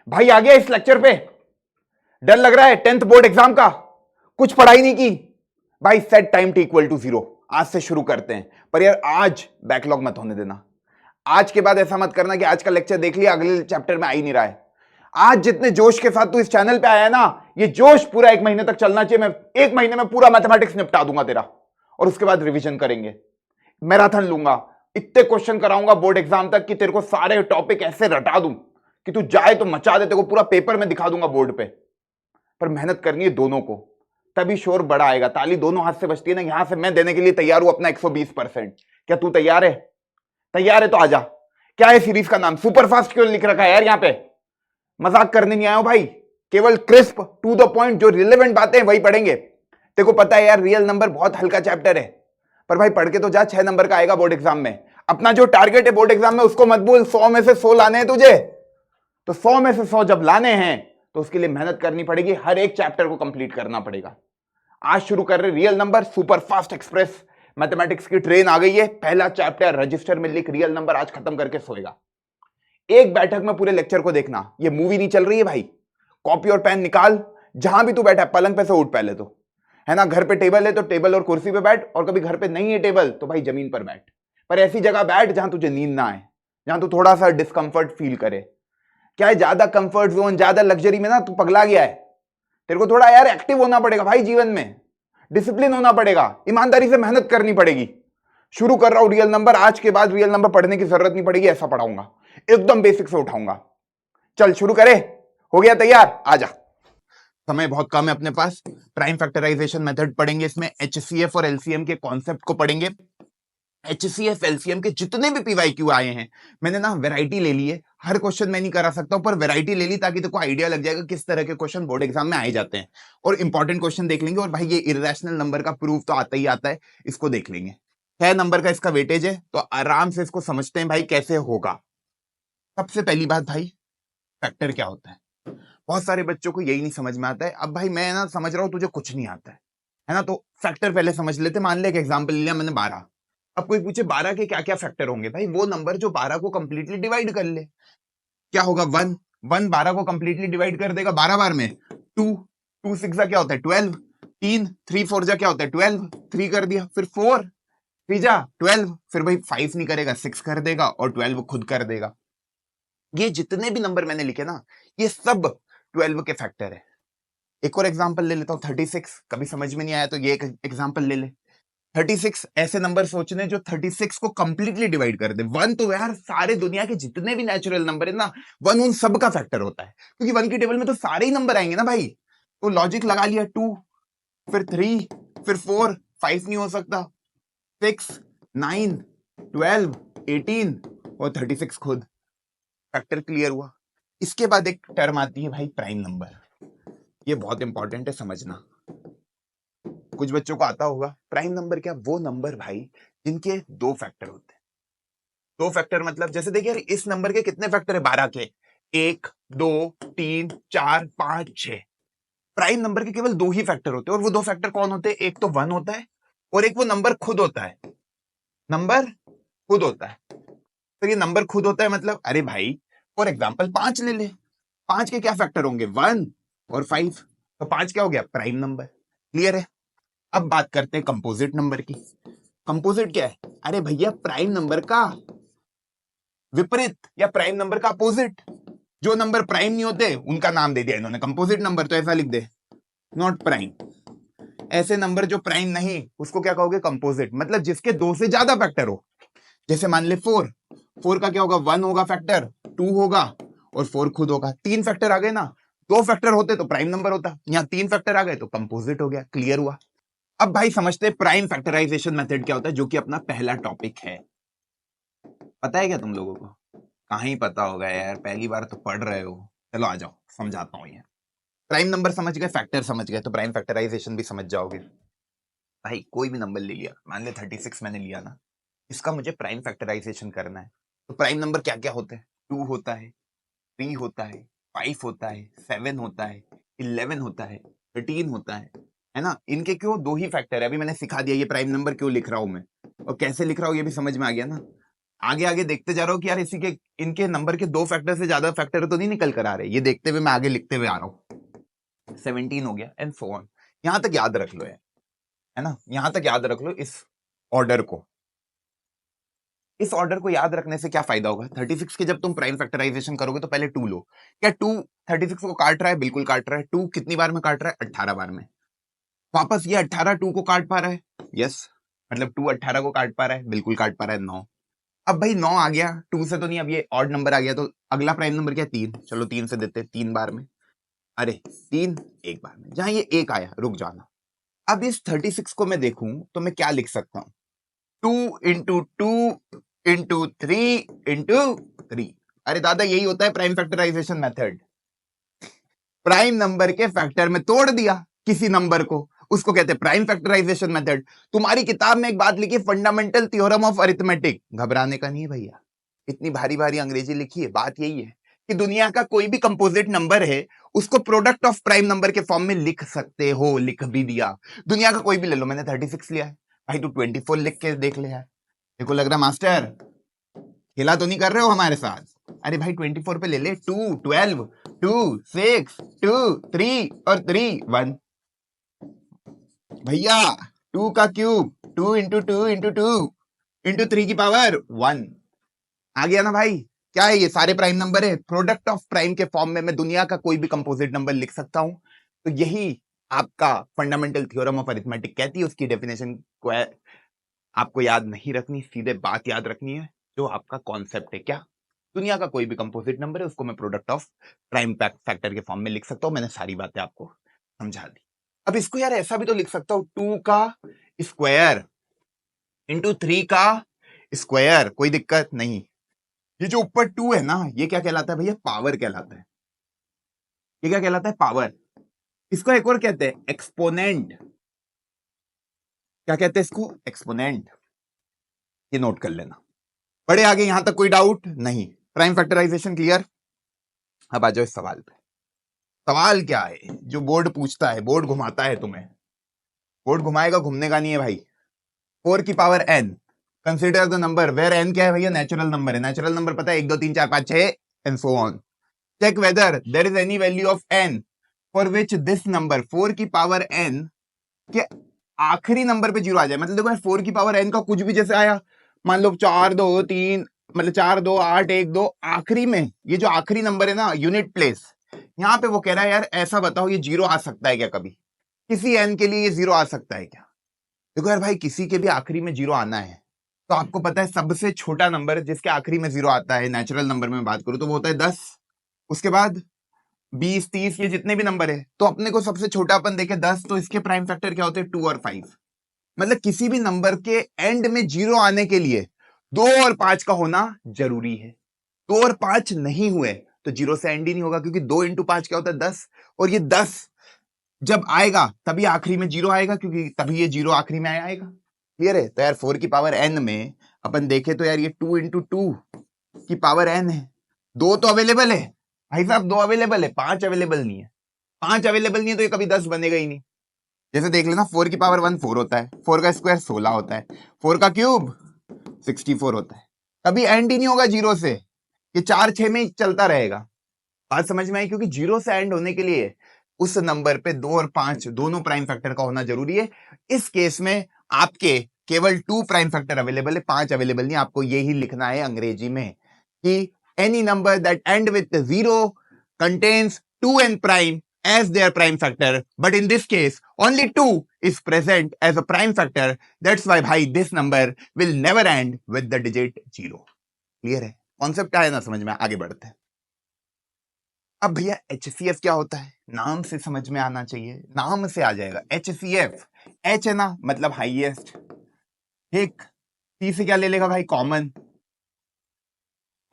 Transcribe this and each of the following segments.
भाई आ गया इस लेक्चर पे। डर लग रहा है 10th बोर्ड एग्जाम का। कुछ पढ़ाई नहीं की भाई। Set time T equal to 0। आज से शुरू करते हैं, पर यार आज बैकलॉग मत होने देना। आज के बाद ऐसा मत करना कि आज का लेक्चर देख लिया, अगले चैप्टर में आ ही नहीं रहा है। आज जितने जोश के साथ तू इस चैनल पे आया है ना, ये जोश पूरा 1 महीने तक चलना चाहिए। मैं 1 महीने में पूरा मैथमेटिक्स निपटा दूंगा तेरा, और उसके बाद रिवीजन करेंगे। मैराथन लूंगा, इतने क्वेश्चन कराऊंगा बोर्ड एग्जाम तक कि तेरे को सारे टॉपिक ऐसे रटा दूं कि तू जाए तो मचा दे। तेरे को पूरा पेपर में दिखा दूंगा बोर्ड पे। पर मेहनत करनी है दोनों को, तभी शोर बड़ा आएगा। ताली दोनों हाथ से बजती है ना। यहां से मैं देने के लिए तैयार हूं अपना 120%। क्या तू तैयार है? तैयार है तो आजा। क्या है सीरीज का नाम? सुपरफास्ट क्यों लिख रखा है यार यहाँ पे? मजाक करने नहीं आया हूं भाई, केवल क्रिस्प टू द पॉइंट जो रिलेवेंट बातें हैं वही पढ़ेंगे। तेरे को पता है यार, रियल नंबर बहुत हल्का चैप्टर है, पर भाई पढ़ के तो जा। 6 नंबर का आएगा बोर्ड एग्जाम में। अपना जो टारगेट है बोर्ड एग्जाम में उसको मत भूल। 100 में से 100 लाने हैं तुझे, तो 100 में से 100 जब लाने हैं तो उसके लिए मेहनत करनी पड़ेगी। हर एक चैप्टर को कंप्लीट करना पड़ेगा। आज शुरू कर रहे real number super fast express. Mathematics की ट्रेन आ गई है। पहला चैप्टर रजिस्टर में लिख रियल नंबर, आज खत्म करके सोएगा। एक बैठक में पूरे लेक्चर को देखना। ये मूवी नहीं चल रही है भाई। कॉपी और पेन निकाल, जहां भी तू बैठा है पलंग पे से उठ पहले तो, है ना। घर पे टेबल है तो टेबल और कुर्सी पे बैठ, और कभी घर पे नहीं है टेबल तो भाई जमीन पर बैठ। पर ऐसी जगह बैठ जहां तुझे नींद ना आए, जहां तू थोड़ा सा डिस्कंफर्ट फील करे। क्या है, ज्यादा कंफर्ट जोन, ज्यादा लग्जरी में ना तू पगला गया है। तेरे को थोड़ा यार एक्टिव होना पड़ेगा भाई जीवन में। डिसिप्लिन होना पड़ेगा, ईमानदारी से मेहनत करनी पड़ेगी। शुरू कर रहा हूं रियल नंबर। आज के बाद रियल नंबर पढ़ने की जरूरत नहीं पड़ेगी, ऐसा पढ़ाऊंगा। एकदम बेसिक से उठाऊंगा। चल शुरू करे। हो गया तैयार? आजा। समय बहुत कम है अपने पास। प्राइम फैक्टराइजेशन मेथड पढ़ेंगे, इसमें एचसीएफ और एलसीएम के कॉन्सेप्ट को पढ़ेंगे। एचसीएफ एलसीएम के जितने भी पीवाईक्यू आए हैं, मैंने ना वैरायटी ले ली है। हर क्वेश्चन मैं नहीं करा सकता हूं, पर वैरायटी ले ली ताकि तेको आइडिया लग जाएगा किस तरह के क्वेश्चन बोर्ड एग्जाम में आए जाते हैं। और इंपॉर्टेंट क्वेश्चन देख लेंगे। और भाई ये इरेशनल नंबर का प्रूफ तो आता ही आता है, इसको देख लेंगे। 6 नंबर का इसका वेटेज है, तो आराम से इसको समझते हैं भाई कैसे होगा। सबसे पहली बात भाई, फैक्टर क्या होता है? बहुत सारे बच्चों को यही नहीं समझ में आता है। अब भाई मैं ना समझ रहा हूं तुझे कुछ नहीं आता है ना, तो फैक्टर पहले समझ लेते। मान ले एक एग्जांपल ले लिया मैंने 12। अब कोई पूछे 12 के क्या क्या फैक्टर होंगे, भाई वो नंबर जो 12 को कंप्लीटली डिवाइड कर ले। क्या होगा? 1 1 12 को कंप्लीटली डिवाइड कर देगा 12 बार में। 2 2 6 जा क्या होता है 12। 3 3 4 जा क्या होता है 12। 3 कर दिया, फिर 4 3 जा 12, फिर भाई 5 नहीं करेगा 6 कर देगा, और 12 खुद कर देगा। ये जितने भी नंबर मैंने लिखे ना, ये सब 12 के फैक्टर है। एक और एग्जांपल ले लेता हूं, 36। कभी समझ में नहीं आया तो ये एक एग्जांपल ले ले। 36 ऐसे नंबर सोचने जो 36 को कंप्लीटली डिवाइड कर दे। 1 तो यार सारे दुनिया के जितने भी नेचुरल नंबर है ना, 1 उन सब का फैक्टर होता है, क्योंकि 1 की टेबल में तो सारे ही नंबर आएंगे ना भाई। तो लॉजिक लगा लिया। 2 फिर 3 फिर 4 5 नहीं हो सकता, 6 9 12 18 और 36 खुद। फैक्टर क्लियर हुआ। इसके बाद एक टर्म आती है भाई प्राइम नंबर। ये बहुत इंपॉर्टेंट है समझना। कुछ बच्चों को आता होगा प्राइम नंबर क्या? वो नंबर भाई जिनके 2 फैक्टर होते हैं। 2 फैक्टर मतलब जैसे देखिए यार, इस नंबर के कितने फैक्टर है 12 के? 1 2 3 4 5 6। प्राइम नंबर के केवल 2 ही फैक्टर होते हैं, और वो 2 फैक्टर कौन होते हैं? एक तो 1 होता है, और एक वो नंबर खुद होता है। नंबर खुद होता है। तो ये नंबर खुद होता है मतलब, अरे भाई फॉर एग्जाम्पल 5 ले ले। 5 के क्या फैक्टर होंगे? 1 और 5। तो 5 क्या हो गया? Prime number. क्लियर है? अब बात करते हैं कंपोजिट नंबर की। कंपोजिट क्या है? अरे भैया प्राइम नंबर का विपरीत या प्राइम नंबर का अपोजिट। जो नंबर प्राइम नहीं होते उनका नाम दे दिया इन्होंने कंपोजिट नंबर। तो ऐसा लिख दे, नॉट प्राइम। ऐसे नंबर जो प्राइम नहीं, उसको क्या कहोगे? कंपोजिट। मतलब जिसके 2 से ज्यादा फैक्टर हो। जैसे मान ले 4। 4 का क्या होगा? 1 होगा फैक्टर, 2 होगा, और 4 खुद होगा। 3 फैक्टर आ गए ना। 2 फैक्टर होते तो प्राइम नंबर होता, यहाँ 3 फैक्टर आ गए तो कंपोजिट हो गया। क्लियर हुआ? अब भाई समझते हैं प्राइम फैक्टराइजेशन मेथड क्या होता है, जो कि अपना पहला टॉपिक है। पता है क्या तुम लोगों को? कहाँ ही पता होगा यार, पहली बार तो पढ़ रहे हो। चलो आ जाओ समझाता हूँ। ये प्राइम नंबर समझ गए, फैक्टर समझ गए, तो प्राइम फैक्टराइजेशन भी समझ जाओगे। भाई कोई भी नंबर ले लिया, मान ले 36 मैंने लिया ना, इसका मुझे प्राइम फैक्टराइजेशन करना है। तो प्राइम नंबर क्या क्या होते हैं? 2 होता है, 3 होता है, 5 होता है, 7 होता है, 11 होता है, 13 होता है ना। इनके क्यों 2 ही फैक्टर है? अभी मैंने सिखा दिया ये प्राइम नंबर क्यों लिख रहा हूं मैं, और कैसे लिख रहा हूं ये भी समझ में आ गया ना। आगे आगे देखते जा रहा हूँ कि यार इसी के इनके नंबर के 2 फैक्टर से ज्यादा फैक्टर तो नहीं निकल कर आ रहे, ये देखते हुए मैं आगे लिखते हुए आ रहा हूँ। 17 हो गया एंड सो ऑन। यहां तक याद रख लो यार, है ना, यहां तक याद रख लो इस ऑर्डर को। इस ऑर्डर को याद रखने से क्या फायदा होगा, 36 के जब तुम प्राइम फैक्टराइजेशन करोगे तो पहले 2 लो। क्या 2 36 को काट रहा है? बिल्कुल काट रहा है। 2 कितनी बार में काट रहा है? 18 बार में। वापस ये 18 2 को काट पा रहा है? यस, मतलब 2 18 को काट पा रहा है, बिल्कुल काट पा रहा है। 9, अब भाई 9 आ गया 2 से तो नहीं, अब ये ऑड नंबर आ गया, तो अगला प्राइम नंबर क्या? 3। चलो 3 से देते, 3 बार में। अरे 3 1 बार में, जहां ये 1 आया रुक जाना। अब इस 36 को मैं देखूं तो मैं क्या लिख सकता हूं? 2 इंटू 2 इंटू 3 इंटू 3। अरे दादा यही होता है prime factorization method. Prime number के फैक्टर में तोड़ दिया किसी नंबर को, उसको कहते हैं प्राइम फैक्टराइजेशन मेथड। तुम्हारी किताब में एक बात लिखी, फंडामेंटल थ्योरम ऑफ अरिथमेटिक। घबराने का नहीं है भैया, इतनी भारी भारी अंग्रेजी लिखी है। बात यही है कि दुनिया का कोई भी कंपोजिट नंबर है उसको प्रोडक्ट ऑफ प्राइम नंबर के फॉर्म में लिख सकते हो, लिख भी दिया। दुनिया का कोई भी ले लो, मैंने 36 लिया है भाई, तू 24 लिख के देख ले यार। देखो लग रहा मास्टर खेला तो नहीं कर रहे हो हमारे साथ? अरे भाई 24 पे ले ले, 2 12 2 6 2 3 और 3 1। भैया 2 का क्यूब 2 इंटू 2 इंटू 2 इंटू 3 की पावर 1 आ गया ना भाई। क्या है ये? सारे प्राइम नंबर है, प्रोडक्ट ऑफ प्राइम के फॉर्म में मैं दुनिया का कोई भी कंपोजिट नंबर लिख सकता हूं। तो यही आपका फंडामेंटल थ्योरम ऑफ अरिथमेटिक कहती है। उसकी डेफिनेशन को आपको याद नहीं रखनी, सीधे बात याद रखनी है जो आपका कॉन्सेप्ट है। क्या? दुनिया का कोई भी कंपोजिट नंबर है उसको मैं प्रोडक्ट ऑफ प्राइम फैक्टर के फॉर्म में लिख सकता हूं। मैंने सारी बातें आपको समझा दी। अब इसको यार ऐसा भी तो लिख सकता हूं, 2 का स्क्वायर इंटू 3 का स्क्वायर, कोई दिक्कत नहीं। ये जो ऊपर 2 है ना, ये क्या कहलाता है भैया? पावर कहलाता है। ये क्या कहलाता है? पावर। इसको एक और कहते हैं एक्सपोनेंट। क्या कहते हैं इसको? एक्सपोनेंट। ये नोट कर लेना। बड़े आगे यहां तक कोई डाउट नहीं? Prime factorization clear? अब आ जाओ इस सवाल पे। सवाल क्या है जो बोर्ड पूछता है, बोर्ड घुमाता है तुम्हें। बोर्ड घुमाएगा, घूमने का नहीं है भाई। 4 की power n, consider the number where n क्या है भैया? नेचुरल नंबर है। नेचुरल नंबर पता है 1 2 3 4 5 6 and so on. Check whether there is any value of n for which this number 4 की पावर n के आखिरी नंबर पे 0 आ जाए। मतलब देखो 4 की पावर n का कुछ भी जैसे आया, मान लो 4 2 3, मतलब 4 2 8 1 2, आखिरी में ये जो आखिरी नंबर है ना, यूनिट प्लेस, यहां पे वो कह रहा है यार ऐसा बताओ ये 0 आ सकता है क्या? कभी किसी n के लिए ये 0 आ सकता है क्या? देखो यार भाई, किसी के भी आखिरी में 0 आना है तो आपको पता है सबसे छोटा नंबर जिसके आखिरी में 0 आता है, नेचुरल नंबर में बात करूं तो वो होता है 10। उसके बाद 20 30 ये जितने भी नंबर है, तो अपने को सबसे छोटा अपन देखे 10, तो इसके प्राइम फैक्टर क्या होते हैं? 2 और 5। मतलब किसी भी नंबर के एंड में 0 आने के लिए 2 और 5 का होना जरूरी है। 2 और 5 नहीं हुए तो 0 से एंड ही नहीं होगा, क्योंकि 2 इंटू 5 क्या होता है? 10। और ये 10 जब आएगा तभी आखिरी में 0 आएगा, क्योंकि तभी ये 0 आखिरी में आएगा। क्लियर है? तो यार 4 की पावर n में अपन देखे तो यार ये 2 इंटू 2 की पावर n है। 2 तो अवेलेबल है भाई साहब, 2 अवेलेबल है, 5 अवेलेबल नहीं है। 5 अवेलेबल नहीं है तो ये कभी 10 बनेगा ही नहीं। जैसे देख लेना, 4 की पावर 1 4 होता है, 4 का स्क्वायर 16 होता है, 4 का क्यूब 64 होता है। कभी एंड ही नहीं होगा 0 से, ये 4 6 में ही चलता रहेगा। बात समझ में आई? क्योंकि 0 से एंड होने के लिए उस नंबर पे 2 और 5 दोनों प्राइम फैक्टर का होना जरूरी है। इस केस में आपके केवल 2 प्राइम फैक्टर अवेलेबल है, 5 अवेलेबल नहीं। आपको यही लिखना है अंग्रेजी में कि any number that and with 0 contains 2n prime as their prime factor, but in this case only 2 is present as a prime factor. That's why bhai this number will never end with the digit 0. Clear है? Concept आया ना समझ में? आगे बढ़ते हैं। अब भैया HCF क्या होता है? नाम से समझ में आना चाहिए, नाम से आ जाएगा। HCF, H है ना, मतलब हाईएस्ट, ठीक। C से क्या ले लेगा भाई? Common,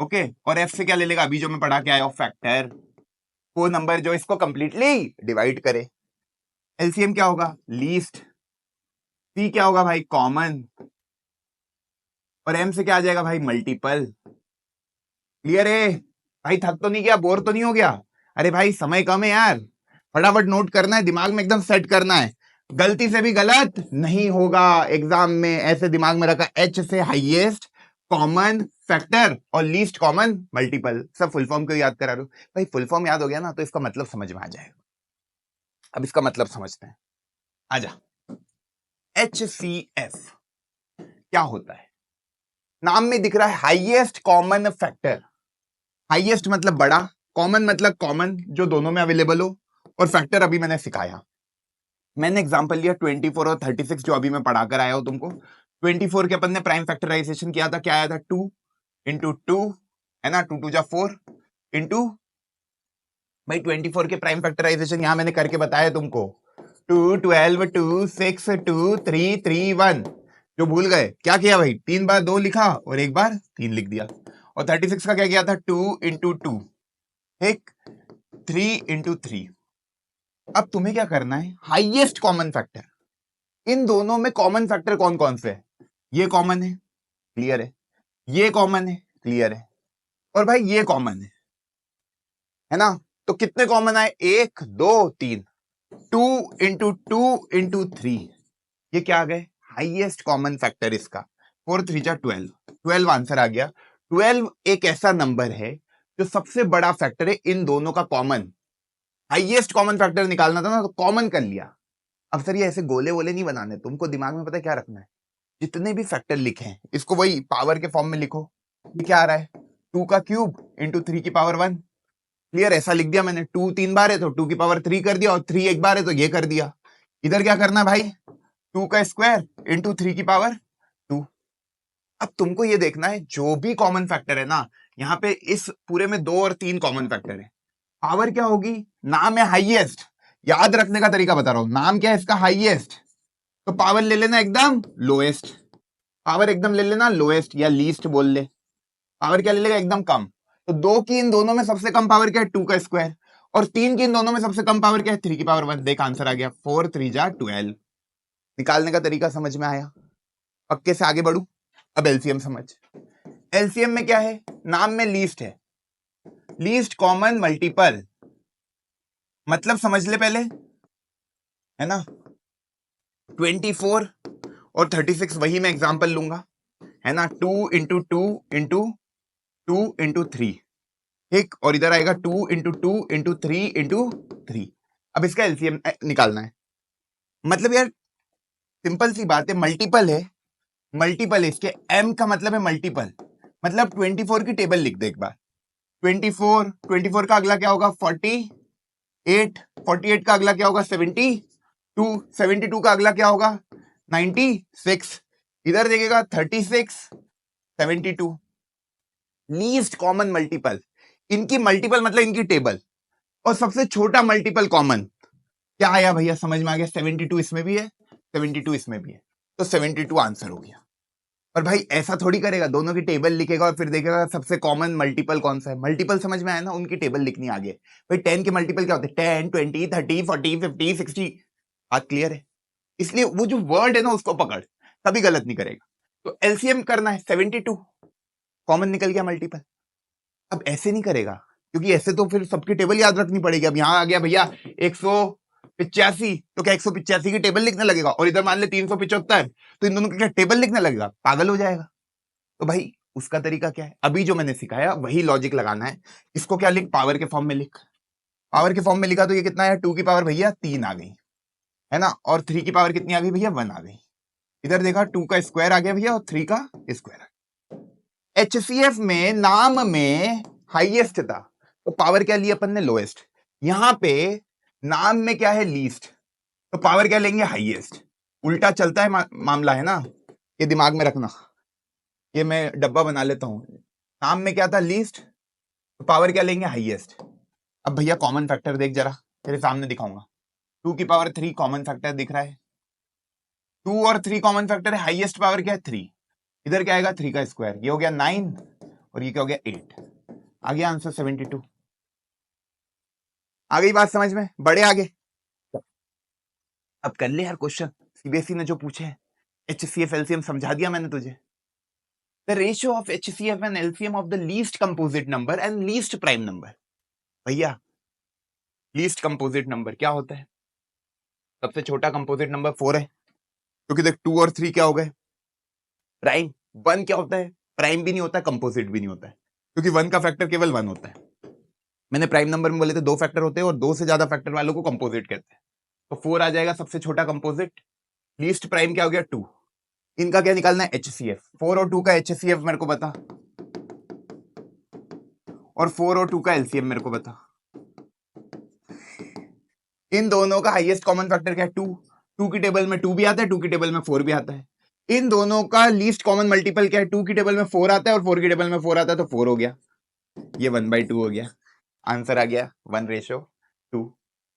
okay. और F से क्या ले लेगा? अभी जो मैं पढ़ा के आया हूं, फैक्टर, वो नंबर जो इसको कंप्लीटली डिवाइड करे। एलसीएम क्या होगा? लीस्ट। सी क्या होगा भाई? कॉमन। और एम से क्या आ जाएगा भाई? मल्टीपल। क्लियर है भाई? थक तो नहीं गया? बोर तो नहीं हो गया? अरे भाई समय कम है यार, फटाफट नोट करना है, दिमाग में एकदम सेट करना है, गलती से भी गलत नहीं होगा एग्जाम में। ऐसे दिमाग में रखा, एच से हाईएस्ट, कॉमन, फैक्टर और लीस्ट कॉमन मल्टीपल। सब फुल फॉर्म को याद करा रहा हूं भाई, फुल फॉर्म याद हो गया ना तो इसका मतलब समझ में आ जाएगा। अब इसका मतलब समझते हैं, आजा। HCF क्या होता है? नाम में दिख रहा है हाईएस्ट कॉमन फैक्टर। हाईएस्ट मतलब बड़ा, कॉमन मतलब कॉमन जो दोनों में अवेलेबल हो, और फैक्टर अभी मैंने सिखाया। मैंने एग्जांपल लिया 24 और 36 जो अभी मैं पढ़ाकर आया हूं तुमको। 24 के अपन ने प्राइम फैक्टराइजेशन किया था, क्या आया था 2 इंटू 2 है ना, 2 2 जा 4 इंटू भाई 24 के प्राइम फैक्टराइजेशन यहां मैंने करके बताया तुमको 2 12 2 6 2 3 3 1। जो भूल गए क्या किया भाई, 3 बार 2 लिखा और 1 बार 3 लिख दिया। और 36 का क्या किया था 2 इंटू 2 ठीक 3 इंटू 3। अब तुम्हें क्या करना है, हाईएस्ट कॉमन फैक्टर। इन दोनों में कॉमन फैक्टर कौन कौन से है? ये कॉमन है, क्लियर है, ये कॉमन है, क्लियर है, और भाई ये कॉमन है ना। तो कितने कॉमन आए, 1 2 3, 2 इंटू 2 इंटू 3, ये क्या आ गए, हाईएस्ट कॉमन फैक्टर इसका। 4 3 जा 12, 12 आंसर आ गया। 12 एक ऐसा नंबर है जो सबसे बड़ा फैक्टर है इन दोनों का कॉमन। हाईएस्ट कॉमन फैक्टर निकालना था ना तो कॉमन कर लिया। अब सर ये ऐसे गोले वोले नहीं बनाने, तुमको दिमाग में पता है क्या रखना है, जितने भी फैक्टर लिखे हैं इसको वही पावर के फॉर्म में लिखो। ये क्या आ रहा है, 2 का क्यूब इंटू 3 की पावर 1। क्लियर, ऐसा लिख दिया मैंने। 2 3 बार है तो 2 की पावर 3 कर दिया, और 3 एक बार है तो ये कर दिया। इधर क्या करना है भाई, 2 का स्क्वायर इंटू 3 की पावर 2। अब तुमको ये देखना है जो भी कॉमन फैक्टर है ना, यहाँ पे इस पूरे में 2 और 3 कॉमन फैक्टर है। पावर क्या होगी, नाम है हाईएस्ट, याद रखने का तरीका बता रहा हूं, नाम क्या है इसका, हाईएस्ट, तो पावर ले लेना एकदम लोएस्ट। पावर एकदम ले लेना लोएस्ट या लीस्ट बोल ले। पावर क्या ले लेगा, एकदम कम। तो 2 की इन दोनों में सबसे कम पावर क्या है, 2 का स्क्वायर, और 3 की इन दोनों में सबसे कम पावर क्या है, 3 की पावर 1। देख आंसर आ गया, 4 3 जा 12। निकालने का तरीका समझ में आया, पक्के से आगे बढ़ू। अब एलसीएम समझ। एलसीएम में क्या है, नाम में लीस्ट है, लीस्ट कॉमन मल्टीपल, मतलब समझ ले पहले, है ना। 24 और 36 वही मैं एग्जांपल लूंगा, है ना। 2 इंटू 2 इंटू 2 इंटू 3 ठीक, और इधर आएगा 2 इंटू 2 इंटू 3 इंटू 3। अब इसका एलसीएम निकालना है। मतलब यार सिंपल सी बात है, मल्टीपल है, मल्टीपल है इसके, एम का मतलब है मल्टीपल। मतलब 24 की टेबल लिख दे एक बार। 24 का अगला क्या होगा 48, 48 का अगला क्या होगा 72, 72 का अगला क्या होगा 96, इधर देखेगा 36, 72। लीस्ट कॉमन मल्टीपल, इनकी मल्टीपल मतलब इनकी टेबल, और सबसे छोटा मल्टीपल कॉमन क्या आया भैया, समझ में आ गया, 72 इसमें भी है, 72 इसमें भी है, तो 72 आंसर हो गया। और भाई ऐसा थोड़ी करेगा, दोनों की टेबल लिखेगा और फिर देखेगा सबसे कॉमन मल्टीपल कौन सा है। मल्टीपल समझ में आया ना, उनकी टेबल लिखनी आगे। भाई 10 के मल्टीपल क्या होते हैं, 10 20 30 40 50 60। बात क्लियर है, इसलिए वो जो वर्ड है ना उसको पकड़, कभी गलत नहीं करेगा। तो एलसीएम करना है 72, कॉमन निकल गया मल्टीपल। अब ऐसे नहीं करेगा, क्योंकि ऐसे तो फिर सबकी टेबल याद रखनी पड़ेगी। अब यहां आ गया भैया 185, तो क्या 185 की टेबल लिखने लगेगा, और इधर मान ले 375, तो इन दोनों की क्या टेबल लिखने लगेगा, पागल हो जाएगा। तो भाई उसका तरीका क्या है, अभी जो मैंने सिखाया वही लॉजिक लगाना है। इसको क्या लिख, पावर के फॉर्म में लिख। पावर के फॉर्म में लिखा तो ये कितना है, 2 की पावर भैया 3 आ गई, है ना, और 3 की पावर कितनी आ गई भैया 1 आ गई। इधर देखा 2 का स्क्वायर आ गया भैया और 3 का स्क्वायर आ गया। एचसीएफ में नाम में हाईएस्ट था तो पावर क्या ली अपन ने, लोएस्ट। यहां पे नाम में क्या है, लीस्ट, तो पावर क्या लेंगे, हाईएस्ट। उल्टा चलता है मामला, है ना, ये दिमाग में रखना। ये मैं डब्बा बना लेता हूं, नाम में क्या था, लीस्ट, तो पावर क्या लेंगे, हाईएस्ट। अब भैया कॉमन फैक्टर देख जरा, तेरे सामने दिखाऊंगा। 2 की पावर 3 कॉमन फैक्टर दिख रहा है, 2 और 3 कॉमन फैक्टर है, हाईएस्ट पावर क्या है 3। इधर क्या आएगा 3 का स्क्वायर, ये हो गया 9 और ये क्या हो गया 8। आ गया आंसर 72। आ गई बात समझ में, बड़े आगे। अब कर ले यार क्वेश्चन, सीबीएसई ने जो पूछे हैं। HCF LCM समझा दिया मैंने तुझे। The ratio of HCF and LCM of the least composite number and least prime number. भैया लीस्ट कंपोजिट नंबर क्या होता है, सबसे छोटा कंपोजिट नंबर 4 है, क्योंकि देख 2 और 3 क्या हो गए प्राइम। 1 क्या होता है, प्राइम भी नहीं होता है, कंपोजिट भी नहीं होता है, क्योंकि 1 का फैक्टर केवल 1 होता है। मैंने प्राइम नंबर में बोले थे 2 फैक्टर होते हैं और 2 से ज्यादा फैक्टर वालों को कंपोजिट कहते हैं। तो 4 आ जाएगा सबसे छोटा कंपोजिट, लीस्ट प्राइम क्या हो गया 2। इनका क्या निकालना है HCF, 4 और 2 का HCF मेरे को बता, और 4 और 2 का LCM मेरे को बता। इन दोनों का हाईएस्ट कॉमन फैक्टर क्या है 2, 2 की टेबल में 2 भी आता है, 2 की टेबल में 4 भी आता है। इन दोनों का लीस्ट कॉमन मल्टीपल क्या है, 2 की टेबल में 4 आता है और 4 की टेबल में 4 आता है, तो 4 हो गया, ये 1/2 हो गया, आंसर आ गया 1:2।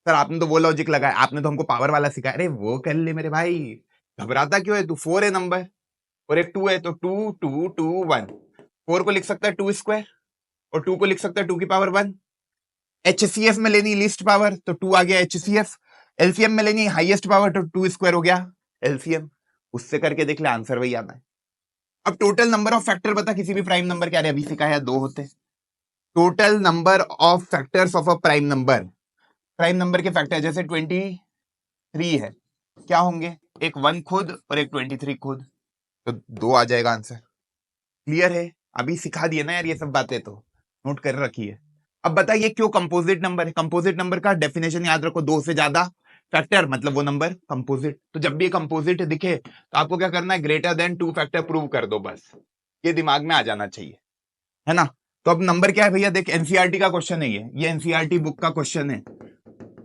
सर आपने तो वो लॉजिक लगाया, आपने तो हमको पावर वाला सिखाया। अरे वो कर ले मेरे भाई, घबराता क्यों है तू, 4 है नंबर और एक 2 है, तो 2 2 2 1, 4 को लिख सकता है 2 स्क्वायर और 2 को लिख सकता है 2 की पावर 1। HCF में लेनी लिस्ट पावर तो 2 आ गया HCF, LCM में लेनी हाईएस्ट पावर तो 2 स्क्वायर हो गया LCM। उससे करके देख ले, आंसर वही आना है। अब टोटल नंबर ऑफ फैक्टर बता किसी भी प्राइम नंबर के, अभी सिखाया 2 होते। Total number of factors of a prime number के फैक्टर जैसे 23 है, क्या होंगे, एक 1 खुद और एक 23 खुद, तो 2 आ जाएगा आंसर। क्लियर है, अभी सिखा दिए ना यार ये सब बातें, तो नोट कर रखी है। अब बताइए क्यों कंपोजिट नंबर है। कंपोजिट नंबर का डेफिनेशन याद रखो, 2 से ज्यादा फैक्टर मतलब वो नंबर कंपोजिट। तो जब भी कंपोजिट दिखे तो आपको क्या करना है, ग्रेटर देन 2 फैक्टर प्रूव कर दो, बस ये दिमाग में आ जाना चाहिए, है ना। तो अब नंबर क्या है भैया, देख एनसीईआरटी का क्वेश्चन है ये एनसीईआरटी बुक का क्वेश्चन है,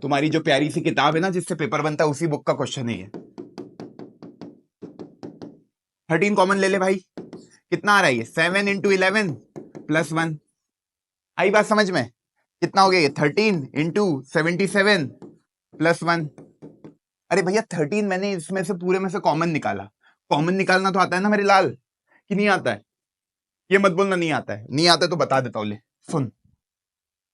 तुम्हारी जो प्यारी सी किताब है ना जिससे पेपर बनता है उसी बुक का क्वेश्चन है ये। 13 कॉमन ले ले भाई, कितना आ रहा है ये, 7 इंटू 11 प्लस 1, आई बात समझ में, कितना हो गया ये 13 इंटू 77 प्लस 1। अरे भैया 13 मैंने इसमें से पूरे में से कॉमन निकाला, कॉमन निकालना तो आता है ना मेरे लाल, कि नहीं आता है, ये मत बोलना नहीं आता है, नहीं आता है तो बता देता हूं, ले सुन,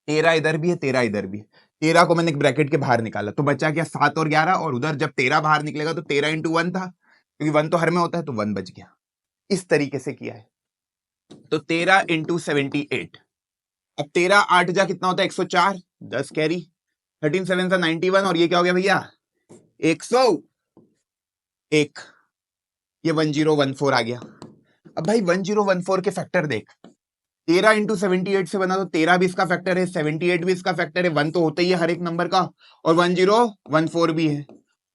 13 इधर भी है 13 इधर भी है, 13 को मैंने एक ब्रैकेट के बाहर निकाला तो बचा क्या 7 और 11, और उधर जब 13 बाहर निकलेगा तो 13 इंटू 1 था, क्योंकि 1 तो हर में होता है तो 1 बच गया। इस तरीके से किया है। तो 13 इंटू 78, अब 13 8 जा कितना होता है 104, 10 कैरी, 13 7 सा 91, और ये क्या हो गया भैया 101, ये 1014 आ गया। अब भाई 1014 के फैक्टर देख, 13 इंटू 78 से बना तो 13 भी इसका फैक्टर है, 78 भी इसका फैक्टर है, 1 तो होता ही है हर एक नंबर का, और 1014 भी है,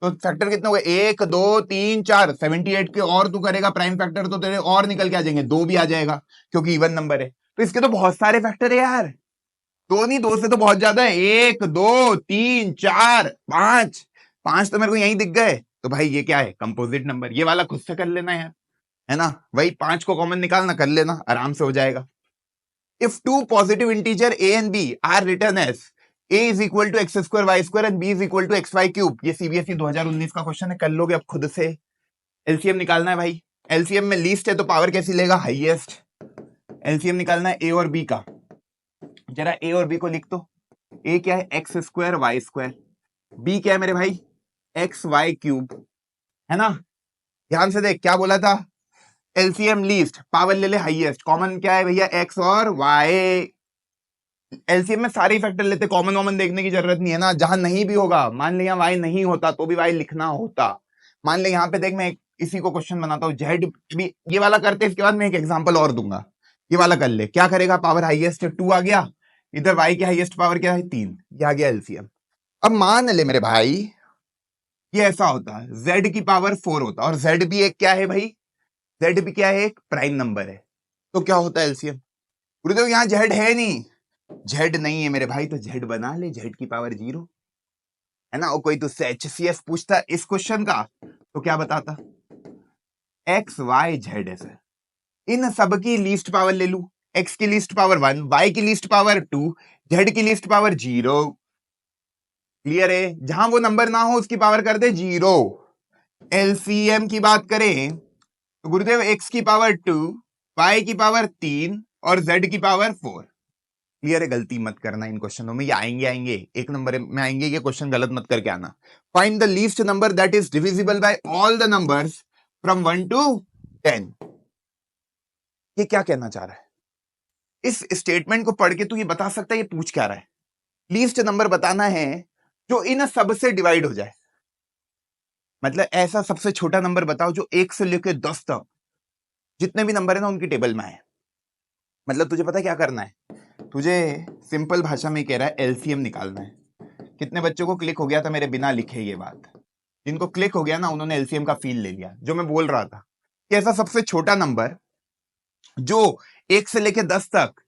तो फैक्टर कितना हुआ 1 2 3 4, 78 के और तू करेगा प्राइम फैक्टर तो तेरे और निकल के आ जाएंगे, 2 भी आ जाएगा क्योंकि इवन नंबर है। तो इसके तो बहुत सारे फैक्टर है यार, 2 नहीं 2 से तो बहुत ज्यादा है, 1 2 3 4 5, 5 तो मेरे को यहीं दिख गए, तो भाई ये क्या है कंपोजिट नंबर। ये वाला खुद से कर लेना यार, है ना, वही 5 को कॉमन निकालना, कर लेना आराम से हो जाएगा। If two positive integer a and b are written as a is equal to x square y square and b is equal to xy cube, ये सीबीएसई 2019 का क्वेश्चन है, कर लोगे अब खुद से। एलसीएम निकालना है भाई, एलसीएम में लीस्ट है तो पावर कैसी लेगा, हाईएस्ट। एलसीएम निकालना है ए और बी का, जरा ए और बी को लिख दो। ए क्या है X square Y square, B क्या है मेरे भाई एक्स वाई क्यूब, है ना। ध्यान से देख क्या बोला था, एलसीएम लीस्ट, पावर ले ले हाईएस्ट, कॉमन क्या है भैया एक्स और वाई। एलसीएम में सारे फैक्टर लेते, कॉमन कॉमन देखने की जरूरत नहीं है ना, जहां नहीं भी होगा, मान ले यहाँ वाई नहीं होता तो भी वाई लिखना होता। मान ले यहाँ पे देख, मैं इसी को क्वेश्चन बनाता हूँ, जेड भी ये वाला करते, इसके बाद मैं एक एग्जांपल और दूंगा, ये वाला कर ले। क्या करेगा, पावर हाईएस्ट 2 आ गया, इधर वाई की हाईएस्ट पावर क्या है 3, ये आ गया एलसीएम। अब मान ले मेरे भाई ये ऐसा होता है, जेड की पावर 4 होता, और जेड भी एक क्या है भाई, जेड भी क्या है एक प्राइम नंबर है, तो क्या होता है एलसीएम। गुरुदेव यहाँ जेड है नहीं, जेड नहीं है मेरे भाई, तो जेड बना ले, जेड की पावर 0, है ना। और कोई तुझसे एचसीएफ पूछता इस क्वेश्चन का तो क्या बताता, एक्स वाई जेड है सर, इन सब की लीस्ट पावर ले लू, एक्स की लीस्ट पावर 1, वाई की लीस्ट पावर 2, जेड की लीस्ट पावर 0। क्लियर है, जहां वो नंबर ना हो उसकी पावर कर दे 0। एलसीएम की बात करें तो गुरुदेव एक्स की पावर 2, वाई की पावर 3 और जेड की पावर 4। क्लियर है, गलती मत करना इन क्वेश्चनों में, ये आएंगे एक नंबर में आएंगे, ये क्वेश्चन गलत मत करके आना। Find the least number that is divisible by all the numbers from 1 to 10। ये क्या कहना चाह रहा है, इस स्टेटमेंट को पढ़ के तू ये बता सकता है ये पूछ क्या रहा है। लीस्ट नंबर बताना है जो इन सब से डिवाइड हो जाए, मतलब ऐसा सबसे छोटा नंबर बताओ जो 1 से लेकर 10 तक जितने भी नंबर है ना उनकी टेबल में आए। मतलब तुझे पता है क्या करना है, तुझे सिंपल भाषा में कह रहा है एलसीएम निकालना है। कितने बच्चों को क्लिक हो गया था मेरे बिना लिखे ये बात? जिनको क्लिक हो गया ना उन्होंने एलसीएम का फील ले लिया। जो मैं बोल रहा था कि ऐसा सबसे छोटा नंबर जो 1 से लेके 10 तक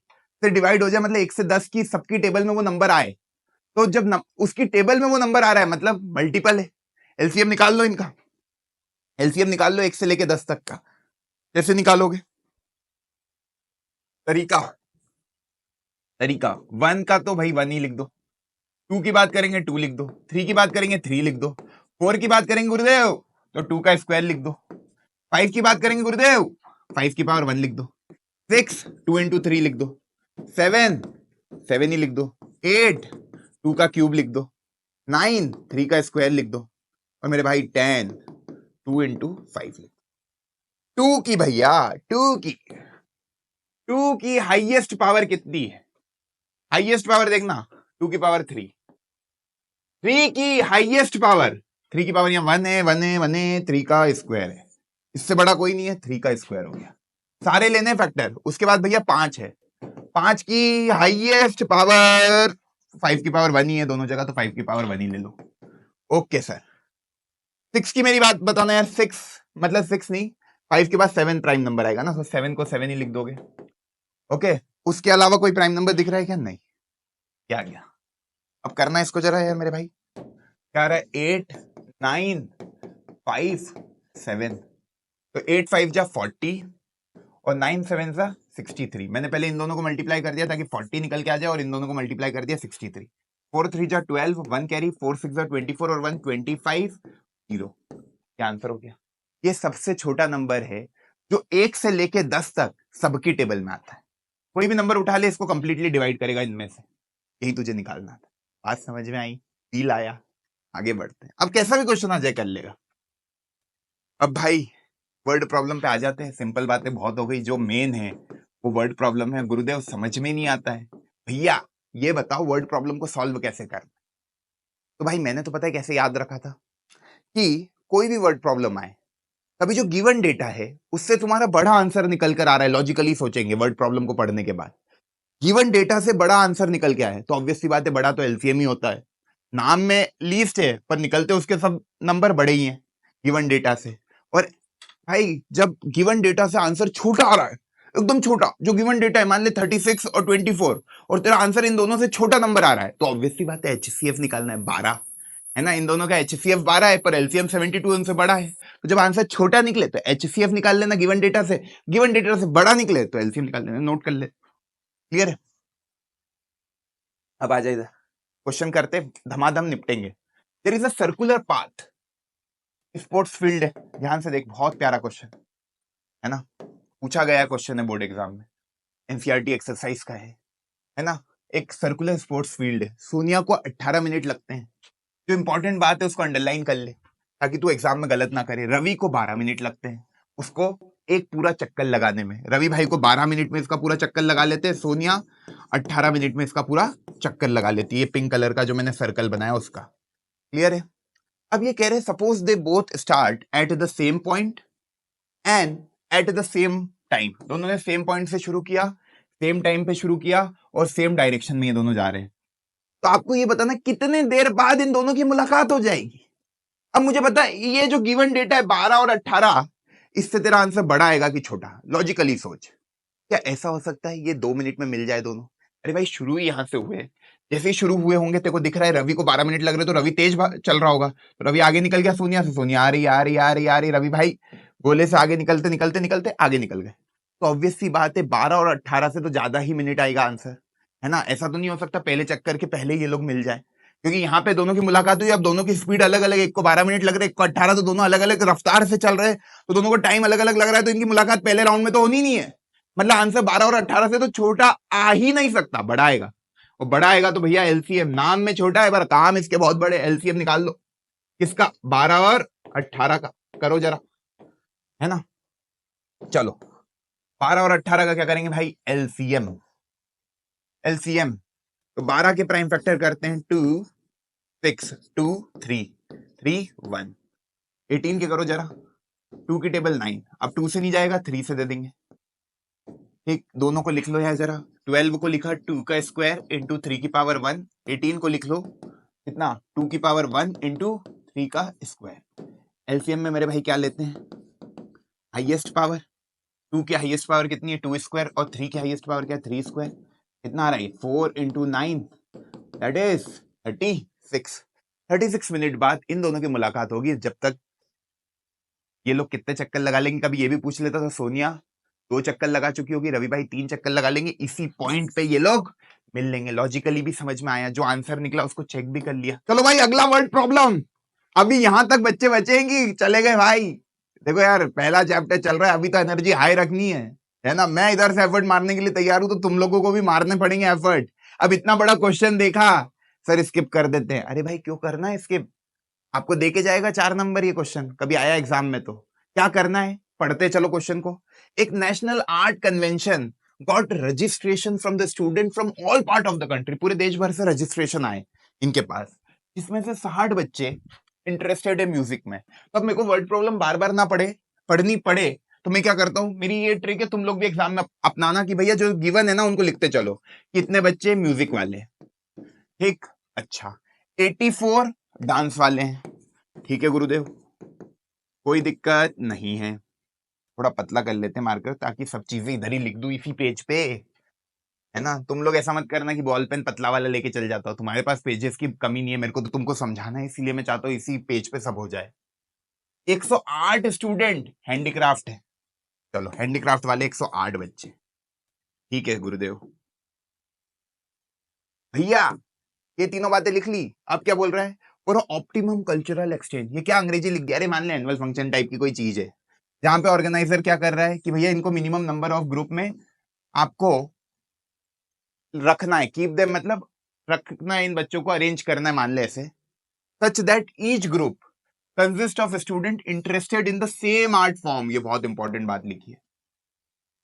से डिवाइड हो जाए, मतलब 1 से 10 की सबकी टेबल में वो नंबर आए, तो जब उसकी टेबल में वो नंबर आ रहा है मतलब मल्टीपल है। एलसीएम निकाल लो इनका, एलसीएम निकाल लो 1 से लेके 10 तक का। कैसे निकालोगे? तरीका, तरीका 1 का तो भाई 1 ही लिख दो, 2 की बात करेंगे 2 लिख दो, 3 की बात करेंगे 3 लिख दो, 4 की बात करेंगे गुरुदेव तो 2 का स्क्वायर लिख दो, 5 की बात करेंगे गुरुदेव 5 की पावर 1 लिख दो, 6 2 इंटू 3 लिख दो, 7 7 ही लिख दो, 8 2 का क्यूब लिख दो, 9 3 का स्क्वायर लिख दो, और मेरे भाई 10 2 इंटू 5 लिख दो। 2 की भैया 2 की हाईएस्ट पावर कितनी है? हाईएस्ट पावर देखना 2 की पावर 3, 3 की हाईएस्ट पावर, 3 की पावर यहाँ 1 है 1 है 1 है, 3 का स्क्वायर है, इससे बड़ा कोई नहीं है, 3 का स्क्वायर हो गया। सारे लेने फैक्टर। उसके बाद भैया 5 है, 5 की हाईएस्ट पावर 5 की पावर 1 ही है दोनों जगह, तो 5 की पावर 1 ही ले लो। Okay sir. 6 की मेरी बात बताना यार, 6 मतलब 6 नहीं, 5 के बाद 7 प्राइम नंबर आएगा ना, तो 7 को 7 ही लिख दोगे। ओके, उसके अलावा कोई प्राइम नंबर दिख रहा है क्या? नहीं। क्या गया? अब करना है इसको जरा यार मेरे भाई। क्या रहा है? 8 9 5 7, तो 8 5 जा 40 और 9 7 जा 63। मैंने पहले इन दोनों को मल्टीप्लाई कर दिया ताकि 40 निकल के आ जाए, और इन दोनों को मल्टीप्लाई कर दिया 63। 4 3 जा 12, 1 कैरी, 4 6 जा 24 और 1 25 0। क्या आंसर हो गया? ये सबसे छोटा नंबर है जो 1 से लेके 10 तक सबकी टेबल में आता है। कोई भी नंबर उठा ले इसको कंप्लीटली डिवाइड करेगा इनमें से। यही तुझे निकालना था। बात समझ में आई? फील आया? आगे बढ़ते हैं। अब कैसा भी क्वेश्चन आ जाए कर लेगा। अब भाई वर्ड प्रॉब्लम पे आ जाते हैं। सिंपल बातें बहुत हो गई, जो मेन है वो वर्ड प्रॉब्लम है। गुरुदेव समझ में नहीं आता है। भैया ये बताओ वर्ड प्रॉब्लम को सॉल्व कैसे करना? तो भाई मैंने तो पता है कैसे याद रखा था कि कोई भी वर्ड प्रॉब्लम आए, तभी जो गिवन डेटा है उससे तुम्हारा बड़ा आंसर निकल कर आ रहा है। लॉजिकली सोचेंगे वर्ड प्रॉब्लम को पढ़ने के बाद, गिवन डेटा से बड़ा आंसर निकल के आया है, तो ऑब्वियस सी बात है बड़ा तो एलसीएम ही होता है। नाम में लीस्ट है पर निकलते उसके सब नंबर बड़े ही हैं गिवन डेटा से। और भाई जब गिवन डेटा से आंसर छोटा आ रहा है, एकदम छोटा, जो गिवन डेटा है मान ले 36 और 24, और तेरा आंसर इन दोनों से छोटा नंबर आ रहा है, तो ऑब्वियस सी बात है एचसीएफ निकालना है 12, है ना। इन दोनों का एचसीएफ 12 है पर एलसीएम 72 उनसे बड़ा है, तो जब आंसर छोटा निकले तो एचसीएफ निकाल लेना गिवन डेटा से, गिवन डेटा से बड़ा निकले तो एलसीएम निकाल लेना। नोट कर ले, क्लियर है? अब आ जाए क्वेश्चन करते, धमाधम निपटेंगे। There is a circular path, sports field है, ध्यान से देख, बहुत प्यारा क्वेश्चन है ना, पूछा गया क्वेश्चन है बोर्ड एग्जाम में, एनसीईआरटी एक्सरसाइज का है ना। एक सर्कुलर स्पोर्ट्स फील्ड है, सोनिया को 18 मिनट लगते हैं। जो इंपॉर्टेंट बात है उसको अंडरलाइन कर ले ताकि तू एग्जाम में गलत ना करे। रवि को 12 मिनट लगते हैं उसको एक पूरा चक्कर लगाने में। रवि भाई को 12 मिनट में इसका पूरा चक्कर लगा लेते हैं। सोनिया 18 मिनट में इसका पूरा चक्कर लगा लेती है। ये पिंक कलर का जो मैंने सर्कल बनाया उसका, क्लियर है? अब ये कह रहे हैं suppose they both start at the same point and at the same time. दोनों ने सेम पॉइंट से शुरू किया, सेम टाइम पे शुरू किया, और सेम डायरेक्शन में ये दोनों जा रहे हैं। तो आपको ये बताना कितने देर बाद इन दोनों की मुलाकात हो जाएगी। अब मुझे पता है ये जो गिवन डेटा है 12 और 18, इससे तेरा आंसर बड़ा आएगा कि छोटा? लॉजिकली सोच, क्या ऐसा हो सकता है ये 2 मिनट में मिल जाए दोनों? अरे भाई शुरू ही यहां से हुए, जैसे ही शुरू हुए होंगे तेरे को दिख रहा है रवि को 12 मिनट लग रहे, तो रवि तेज चल रहा होगा, तो रवि आगे निकल गया सोनिया से, सोनिया आ रही आ रही आ रही आ रही, रवि भाई गोले से आगे निकलते निकलते निकलते आगे निकल गए। तो ऑब्वियस सी बात है 12 और 18 से तो ज्यादा ही मिनट आएगा आंसर, है ना। ऐसा तो नहीं हो सकता पहले चक्कर के पहले ये लोग मिल जाए, क्योंकि यहाँ पे दोनों की मुलाकात हुई, अब दोनों की स्पीड अलग अलग, एक को 12 मिनट लग रहे, एक को 18, तो दोनों अलग अलग रफ्तार से चल रहे, तो दोनों को टाइम अलग अलग लग रहा है, तो इनकी मुलाकात पहले राउंड में तो होनी नहीं है। मतलब आंसर 12 और 18 से तो छोटा आ ही नहीं सकता, बड़ा आएगा। और बड़ा आएगा तो भैया एलसीएम, नाम में छोटा है पर काम इसके बहुत बड़े, एलसीएम निकाल लो किसका? 12 और 18 का करो जरा, है ना। चलो 12 और 18 का क्या करेंगे भाई? एलसीएम। एलसीएम तो 12 के प्राइम फैक्टर करते हैं 2 6 2 3 3 1, 18 के करो जरा, 2 की टेबल 9, अब 2 से नहीं जाएगा 3 से दे देंगे। ठीक, दोनों को लिख लो यहाँ जरा। 12 को लिखा 2 का स्क्वायर इंटू 3 की पावर 1। 18 को लिख लो कितना, 2 की पावर 1 इंटू 3 का स्क्वायर। एलसीएम में मेरे भाई क्या लेते हैं, हाईएस्ट पावर। 2 की हाईएस्ट पावर कितनी है, 2 स्क्वायर, और 3 की हाईएस्ट पावर क्या है, 3 स्क्वायर। कितना आ रहा है, 4 इंटू 9, दैट इज 36। 36 मिनट बाद इन दोनों की मुलाकात होगी। जब तक ये लोग कितने चक्कर लगा लेंगे, कभी ये भी पूछ लेता था, सोनिया 2 चक्कर लगा चुकी होगी, रवि भाई 3 चक्कर लगा लेंगे, इसी पॉइंट पे ये लोग मिल लेंगे। लॉजिकली भी समझ में आया, जो आंसर निकला उसको चेक भी कर लिया। चलो भाई अगला वर्ड प्रॉब्लम। अभी यहां तक बच्चे बचेंगी, चले गए भाई। देखो यार पहला चैप्टर चल रहा है, अभी तो एनर्जी हाई रखनी है ना। मैं इधर से एफर्ट मारने के लिए तैयार हूं, तो तुम लोगों को भी मारने पड़ेंगे एफर्ट। अब इतना बड़ा क्वेश्चन देखा, सर स्किप कर देते हैं। अरे भाई क्यों करना है स्किप, आपको देके जाएगा 4 नंबर ये क्वेश्चन, कभी आया एग्जाम में तो। क्या करना है, पढ़ते चलो क्वेश्चन को। एक national art convention got registration from the student from all part of the country. पूरे देश भर से रजिस्ट्रेशन आए इनके पास, जिसमें से 60 बच्चे इंटरेस्टेड है म्यूजिक में। तो अब मेरे को वर्ड प्रॉब्लम बार बार ना पढ़नी पड़े, तो मैं क्या करता हूं, मेरी ये ट्रिक है, तुम लोग भी एग्जाम में अपनाना, कि भैया जो गिवन है ना उनको लिखते चलो, कितने बच्चे म्यूजिक वाले। ठीक, अच्छा 84 डांस वाले हैं। ठीक है गुरुदेव, कोई दिक्कत नहीं है। थोड़ा पतला कर लेते हैं मार्कर, ताकि सब चीजें इधर ही लिख दूं इसी पेज पे, है ना। तुम लोग ऐसा मत करना कि बॉल पेन पतला वाला लेके चल जाता हो, तुम्हारे पास पेजेस की कमी नहीं है, मेरे को तो तुमको समझाना है, इसीलिए मैं चाहता हूँ इसी पेज पे सब हो जाए। 108 स्टूडेंट हैंडीक्राफ्ट है। चलो हैंडीक्राफ्ट वाले 108 बच्चे। ठीक है गुरुदेव। भैया ये तीनों बातें लिख ली, अब क्या बोल रहा है, फॉर ऑप्टिमम कल्चरल एक्सचेंज। ये क्या अंग्रेजी लिख गया, अरे मान ले एनुअल फंक्शन टाइप की कोई चीज है, जहां पे ऑर्गेनाइजर क्या कर रहा है कि भैया इनको मिनिमम नंबर ऑफ ग्रुप में आपको रखना है, कीप देम मतलब रखना है, इन बच्चों को अरेंज करना है, मान ले ऐसे, such that each group consist of student interested in the sem art form. ये बहुत इंपॉर्टेंट बात लिखी है।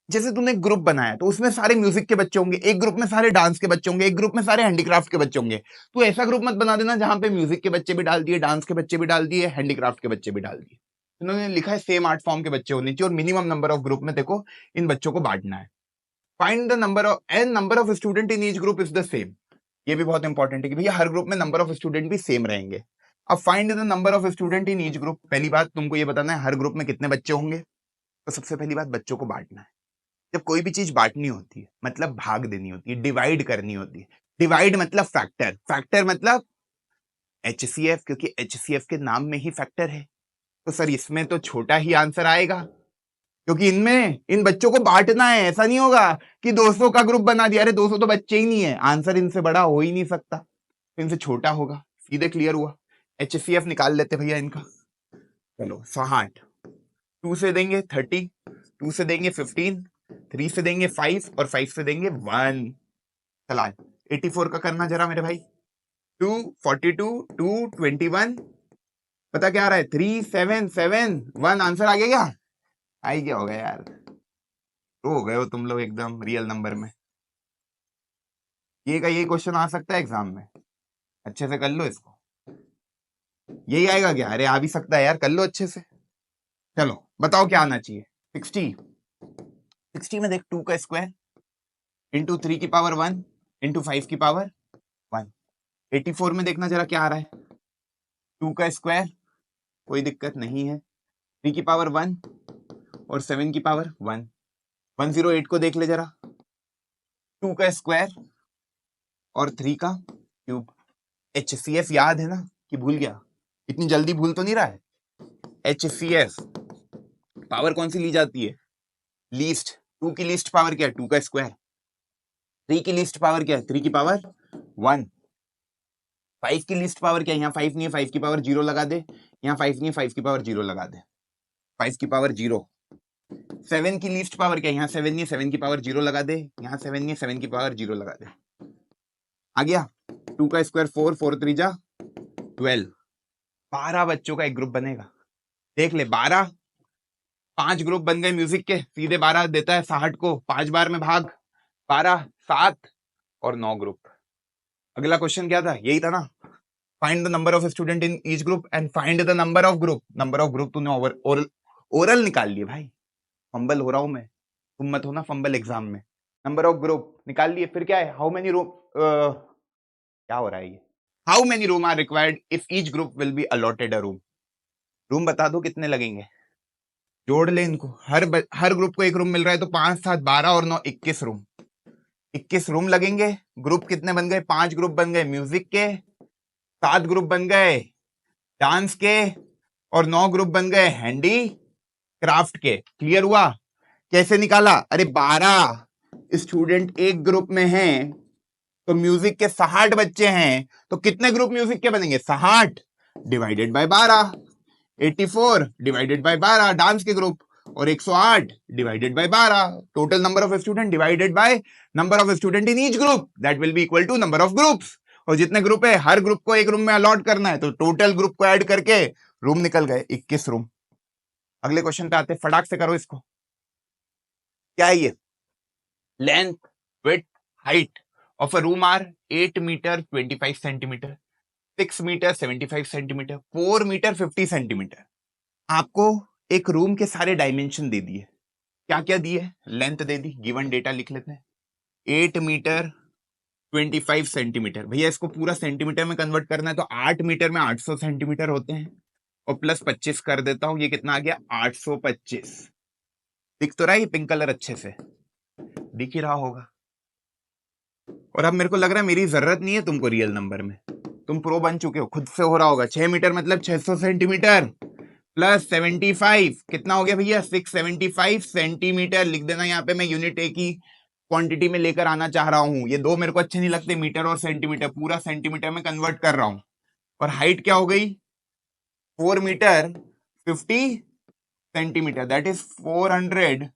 जैसे तूने ग्रुप बनाया तो उसमें सारे म्यूजिक के बच्चे होंगे, एक ग्रुप में सारे डांस के बच्चे होंगे, एक ग्रुप में सारे हैंडीक्राफ्ट के बच्चे होंगे। तो ऐसा ग्रुप मत बना देना जहां पे म्यूजिक के बच्चे भी डाल दिए, डांस के बच्चे भी डाल दिए, हैंडीक्राफ्ट के बच्चे भी डाल दिए। उन्होंने लिखा है सेम आर्ट फॉर्म के बच्चे होने चाहिए, और मिनिमम नंबर ऑफ ग्रुप में देखो इन बच्चों को बांटना है। Find the number of an number of student in each group is the same. ये भी बहुत इंपॉर्टेंट है कि भैया हर ग्रुप में नंबर ऑफ स्टूडेंट भी सेम रहेंगे। अब find the number of student in each group. पहली बात तुमको ये बताना है हर ग्रुप में कितने बच्चे होंगे। तो सबसे पहली बात बच्चों को बांटना है। जब कोई भी चीज बांटनी होती है मतलब भाग देनी होती है, डिवाइड करनी होती है। डिवाइड मतलब फैक्टर, फैक्टर मतलब एचसीएफ, क्योंकि एचसीएफ के नाम में ही फैक्टर है। तो सर इसमें तो छोटा ही आंसर आएगा, क्योंकि इनमें इन बच्चों को बांटना है। ऐसा नहीं होगा कि 200 का ग्रुप बना दिया, अरे 200 तो बच्चे ही नहीं है, आंसर इनसे बड़ा हो ही नहीं सकता, तो इनसे छोटा होगा। सीधे क्लियर हुआ। एचसीएफ निकाल लेते भैया इनका। चलो 60, 2 से देंगे 30, 2 से देंगे 15, 3 से देंगे 5, और 5 से देंगे 1। चला 84 का करना जरा मेरे भाई। 2 42 2 21, पता क्या आ रहा है, 3 7 7 1। आंसर आ गया क्या, आ गया होगा यार, तो हो गए हो तुम लोग एकदम रियल नंबर में। ये का ये क्वेश्चन आ सकता है एग्जाम में, अच्छे से कर लो इसको। यही आएगा क्या, अरे आ भी सकता है यार, कर लो अच्छे से। चलो बताओ क्या आना चाहिए। 60, 60 में देख 2 का स्क्वायर इंटू 3 की पावर 1 इंटू 5 की पावर 1। 84 में देखना जरा क्या आ रहा है, 2 का स्क्वायर, कोई दिक्कत नहीं है, 3 की पावर 1 और 7 की पावर 1। 108 को देख ले जरा, 2 का स्क्वायर और 3 का क्यूब। HCF याद है ना कि भूल गया, इतनी जल्दी भूल तो नहीं रहा है। HCF पावर कौन सी ली जाती है, लीस्ट। 2 की लीस्ट पावर क्या है, 2 का स्क्वायर। 3 की लीस्ट पावर क्या है, 3 की पावर 1। 5 की लीस्ट पावर क्या है, यहाँ 5 नहीं है, 5 की पावर 0 लगा दे, यहाँ 5 नहीं है, 5 की पावर 0 लगा दे, 5 की पावर 0। 7 की लीस्ट पावर क्या है, यहाँ 7 नहीं है, 7 की पावर 0 लगा दे, यहाँ 7 नहीं है, 7 की पावर 0 लगा दे। आ गया। 2 का स्क्वायर 4, 4 3 जा 12। 12 बच्चों का एक ग्रुप बनेगा। देख ले 12, 5 ग्रुप बन गए म्यूजिक के, सीधे 12 देता है 60 को, 5 बार में भाग, 12 7 और 9 ग्रुप। अगला क्वेश्चन क्या था, यही था ना, find the number of student in each group and find the number of group. Number of group तूने ओरल निकाल लिए भाई, फंबल हो रहा हूं मैं, तुम मत हो ना फंबल एग्जाम में। नंबर ऑफ ग्रुप निकाल लिए, फिर क्या है, हाउ मेनी रूम, क्या हो रहा है ये, how many room are required if each group will be allotted a room. Room बता दो कितने लगेंगे, जोड़ ले इनको, हर ग्रुप को एक रूम मिल रहा है तो 5 7 12 और 9 21 रूम, 21 रूम लगेंगे। ग्रुप कितने बन गए, 5 ग्रुप बन गए म्यूजिक के, 7 ग्रुप बन गए डांस के, और 9 ग्रुप बन गए हैंडी क्राफ्ट के। क्लियर हुआ? कैसे निकाला, अरे 12 स्टूडेंट एक ग्रुप में हैं तो म्यूजिक के 60 बच्चे हैं, तो कितने ग्रुप म्यूजिक के बनेंगे, 60 divided by 12, 84 divided by 12 dance के ग्रुप, और 108 divided by 12 total number of student divided by number of student in each group, that will be equal to number of groups. और जितने ग्रुप है हर group को एक room में allot करना है, तो टोटल ग्रुप को ऐड करके रूम निकल गए 21 रूम। अगले क्वेश्चन पे आते, फटाक से करो इसको। क्या है ये, length width height of a room are 8 metre 25 centimetre, 6 metre 75 centimetre, 4 metre 50 centimetre. आपको एक रूम के सारे डायमेंशन दे दिए, क्या क्या दिए, लेंथ दे दी, गिवन डेटा लिख लेते हैं, 8 मीटर 25 सेंटीमीटर, भैया इसको पूरा सेंटीमीटर में कन्वर्ट करना है तो 8 मीटर में 800 सेंटीमीटर होते हैं, और प्लस 25 कर देता हूं, ये कितना आ गया 825। दिख तो रहा है ये पिंक कलर अच्छे से, दिख ही रहा होगा। और अब मेरे को लग रहा है मेरी जरूरत नहीं है तुमको रियल नंबर में, तुम प्रो बन चुके हो, खुद से हो रहा होगा। 6 मीटर मतलब 600 सेंटीमीटर प्लस 75 कितना हो गया भैया, 675 सेंटीमीटर। लिख देना यहाँ पे, मैं यूनिट ए की क्वांटिटी में लेकर आना चाह रहा हूं, ये दो मेरे को अच्छे नहीं लगते, मीटर और सेंटीमीटर, पूरा सेंटीमीटर में कन्वर्ट कर रहा हूं। और हाइट क्या हो गई, 4 metre 50 centimetre, that is 400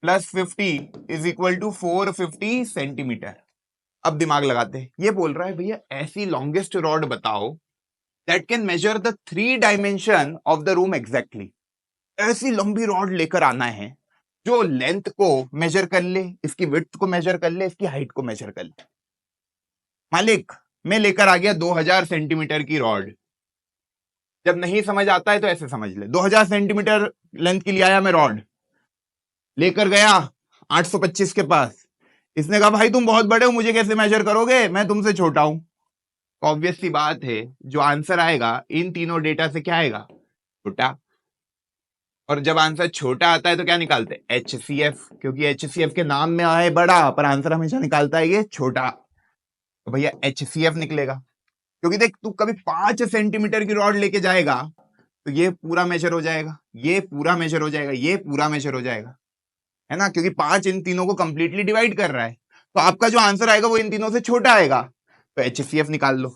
plus 50 is equal to 450 centimetre. अब दिमाग लगाते हैं, ये बोल रहा है भैया ऐसी लॉन्गेस्ट रॉड बताओ that can measure the 3 dimension of the room exactly. ऐसी लंबी रॉड लेकर आना है जो लेंथ को मेजर कर ले, इसकी विड्थ को मेजर कर ले, इसकी हाइट को मेजर कर ले। मालिक मैं लेकर आ गया 2000 सेंटीमीटर की रॉड, जब नहीं समझ आता है तो ऐसे समझ ले, 2000 सेंटीमीटर लेंथ की लिया आया मैं रॉड, लेकर गया 825 के पास, इसने कहा भाई तुम बहुत बड़े हो, मुझे कैसे मेजर करोगे, मैं तुमसे छोटा हूं। ऑब्वियस सी बात है, जो आंसर आएगा इन तीनों डेटा से क्या आएगा, छोटा। और जब आंसर छोटा आता है तो क्या निकालते हैं, HCF, क्योंकि HCF के नाम में आए बड़ा पर आंसर हमेशा निकालता है ये छोटा, तो भैया HCF निकलेगा। क्योंकि देख तू कभी 5 सेंटीमीटर की रॉड लेके जाएगा तो ये पूरा मेजर हो जाएगा, ये पूरा मेजर हो जाएगा, ये पूरा मेजर हो जाएगा, है ना, क्योंकि 5 इन तीनों को कंप्लीटली डिवाइड कर रहा है, तो आपका जो आंसर आएगा वो इन तीनों से छोटा आएगा। तो HCF निकाल लो,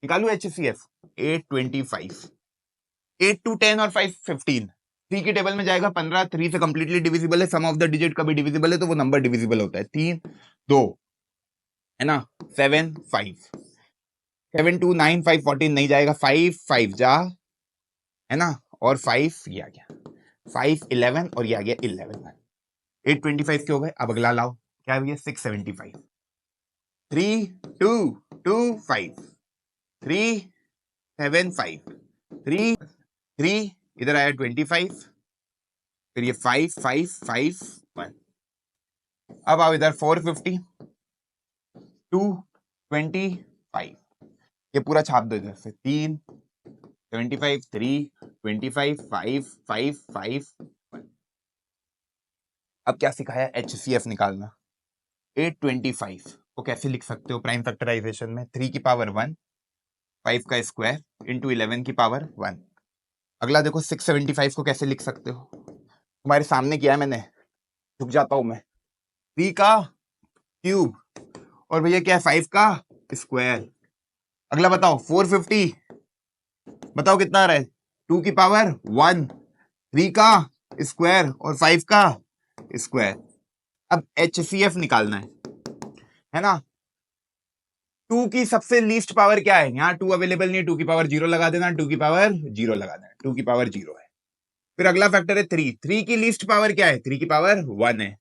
निकालू HCF 825, 8 to 10 और 5 15, 3 की टेबल में जाएगा 15, 3 से कंप्लीटली डिविजिबल है, सम ऑफ द डिजिट कभी डिविजिबल है तो वो नंबर डिविजिबल होता है, 3 2 है ना, 7 5, 7 2 9 5 14 नहीं जाएगा, 5 5 जा, है ना, और 5 ये आ गया, 5 11 और ये आ गया 11, 825 के हो गए। अब अगला लाओ, क्या है 675, 3 2 2 5 3 7 5 3 3 इधर आया 25, फिर ये 5 5 5 1, अब आओ इधर 450 2 25, ये पूरा छाप दो इधर से, 3 75 3 25 5 5 5 1। अब क्या सिखाया, HCF निकालना। 825 को कैसे लिख सकते हो प्राइम फैक्टराइजेशन में, 3 की पावर 1, 5 का स्क्वायर इंटू 11 की पावर 1। अगला देखो 675 को कैसे लिख सकते हो, तुम्हारे सामने किया है मैंने, झुक जाता हूं मैं, 3 का क्यूब और भैया क्या है 5 का स्क्वायर। अगला बताओ 450, बताओ कितना आ रहा है, 2 की पावर 1, 3 का स्क्वायर और 5 का स्क्वायर। अब HCF निकालना है ना। 2 की सबसे लीस्ट पावर क्या है, यहाँ 2 अवेलेबल नहीं है, 2 की पावर 0 लगा देना, 2 की पावर 0 लगा देना, 2 की पावर 0 है। फिर अगला फैक्टर है 3, 3 की लीस्ट पावर क्या है, 3 की पावर 1 है।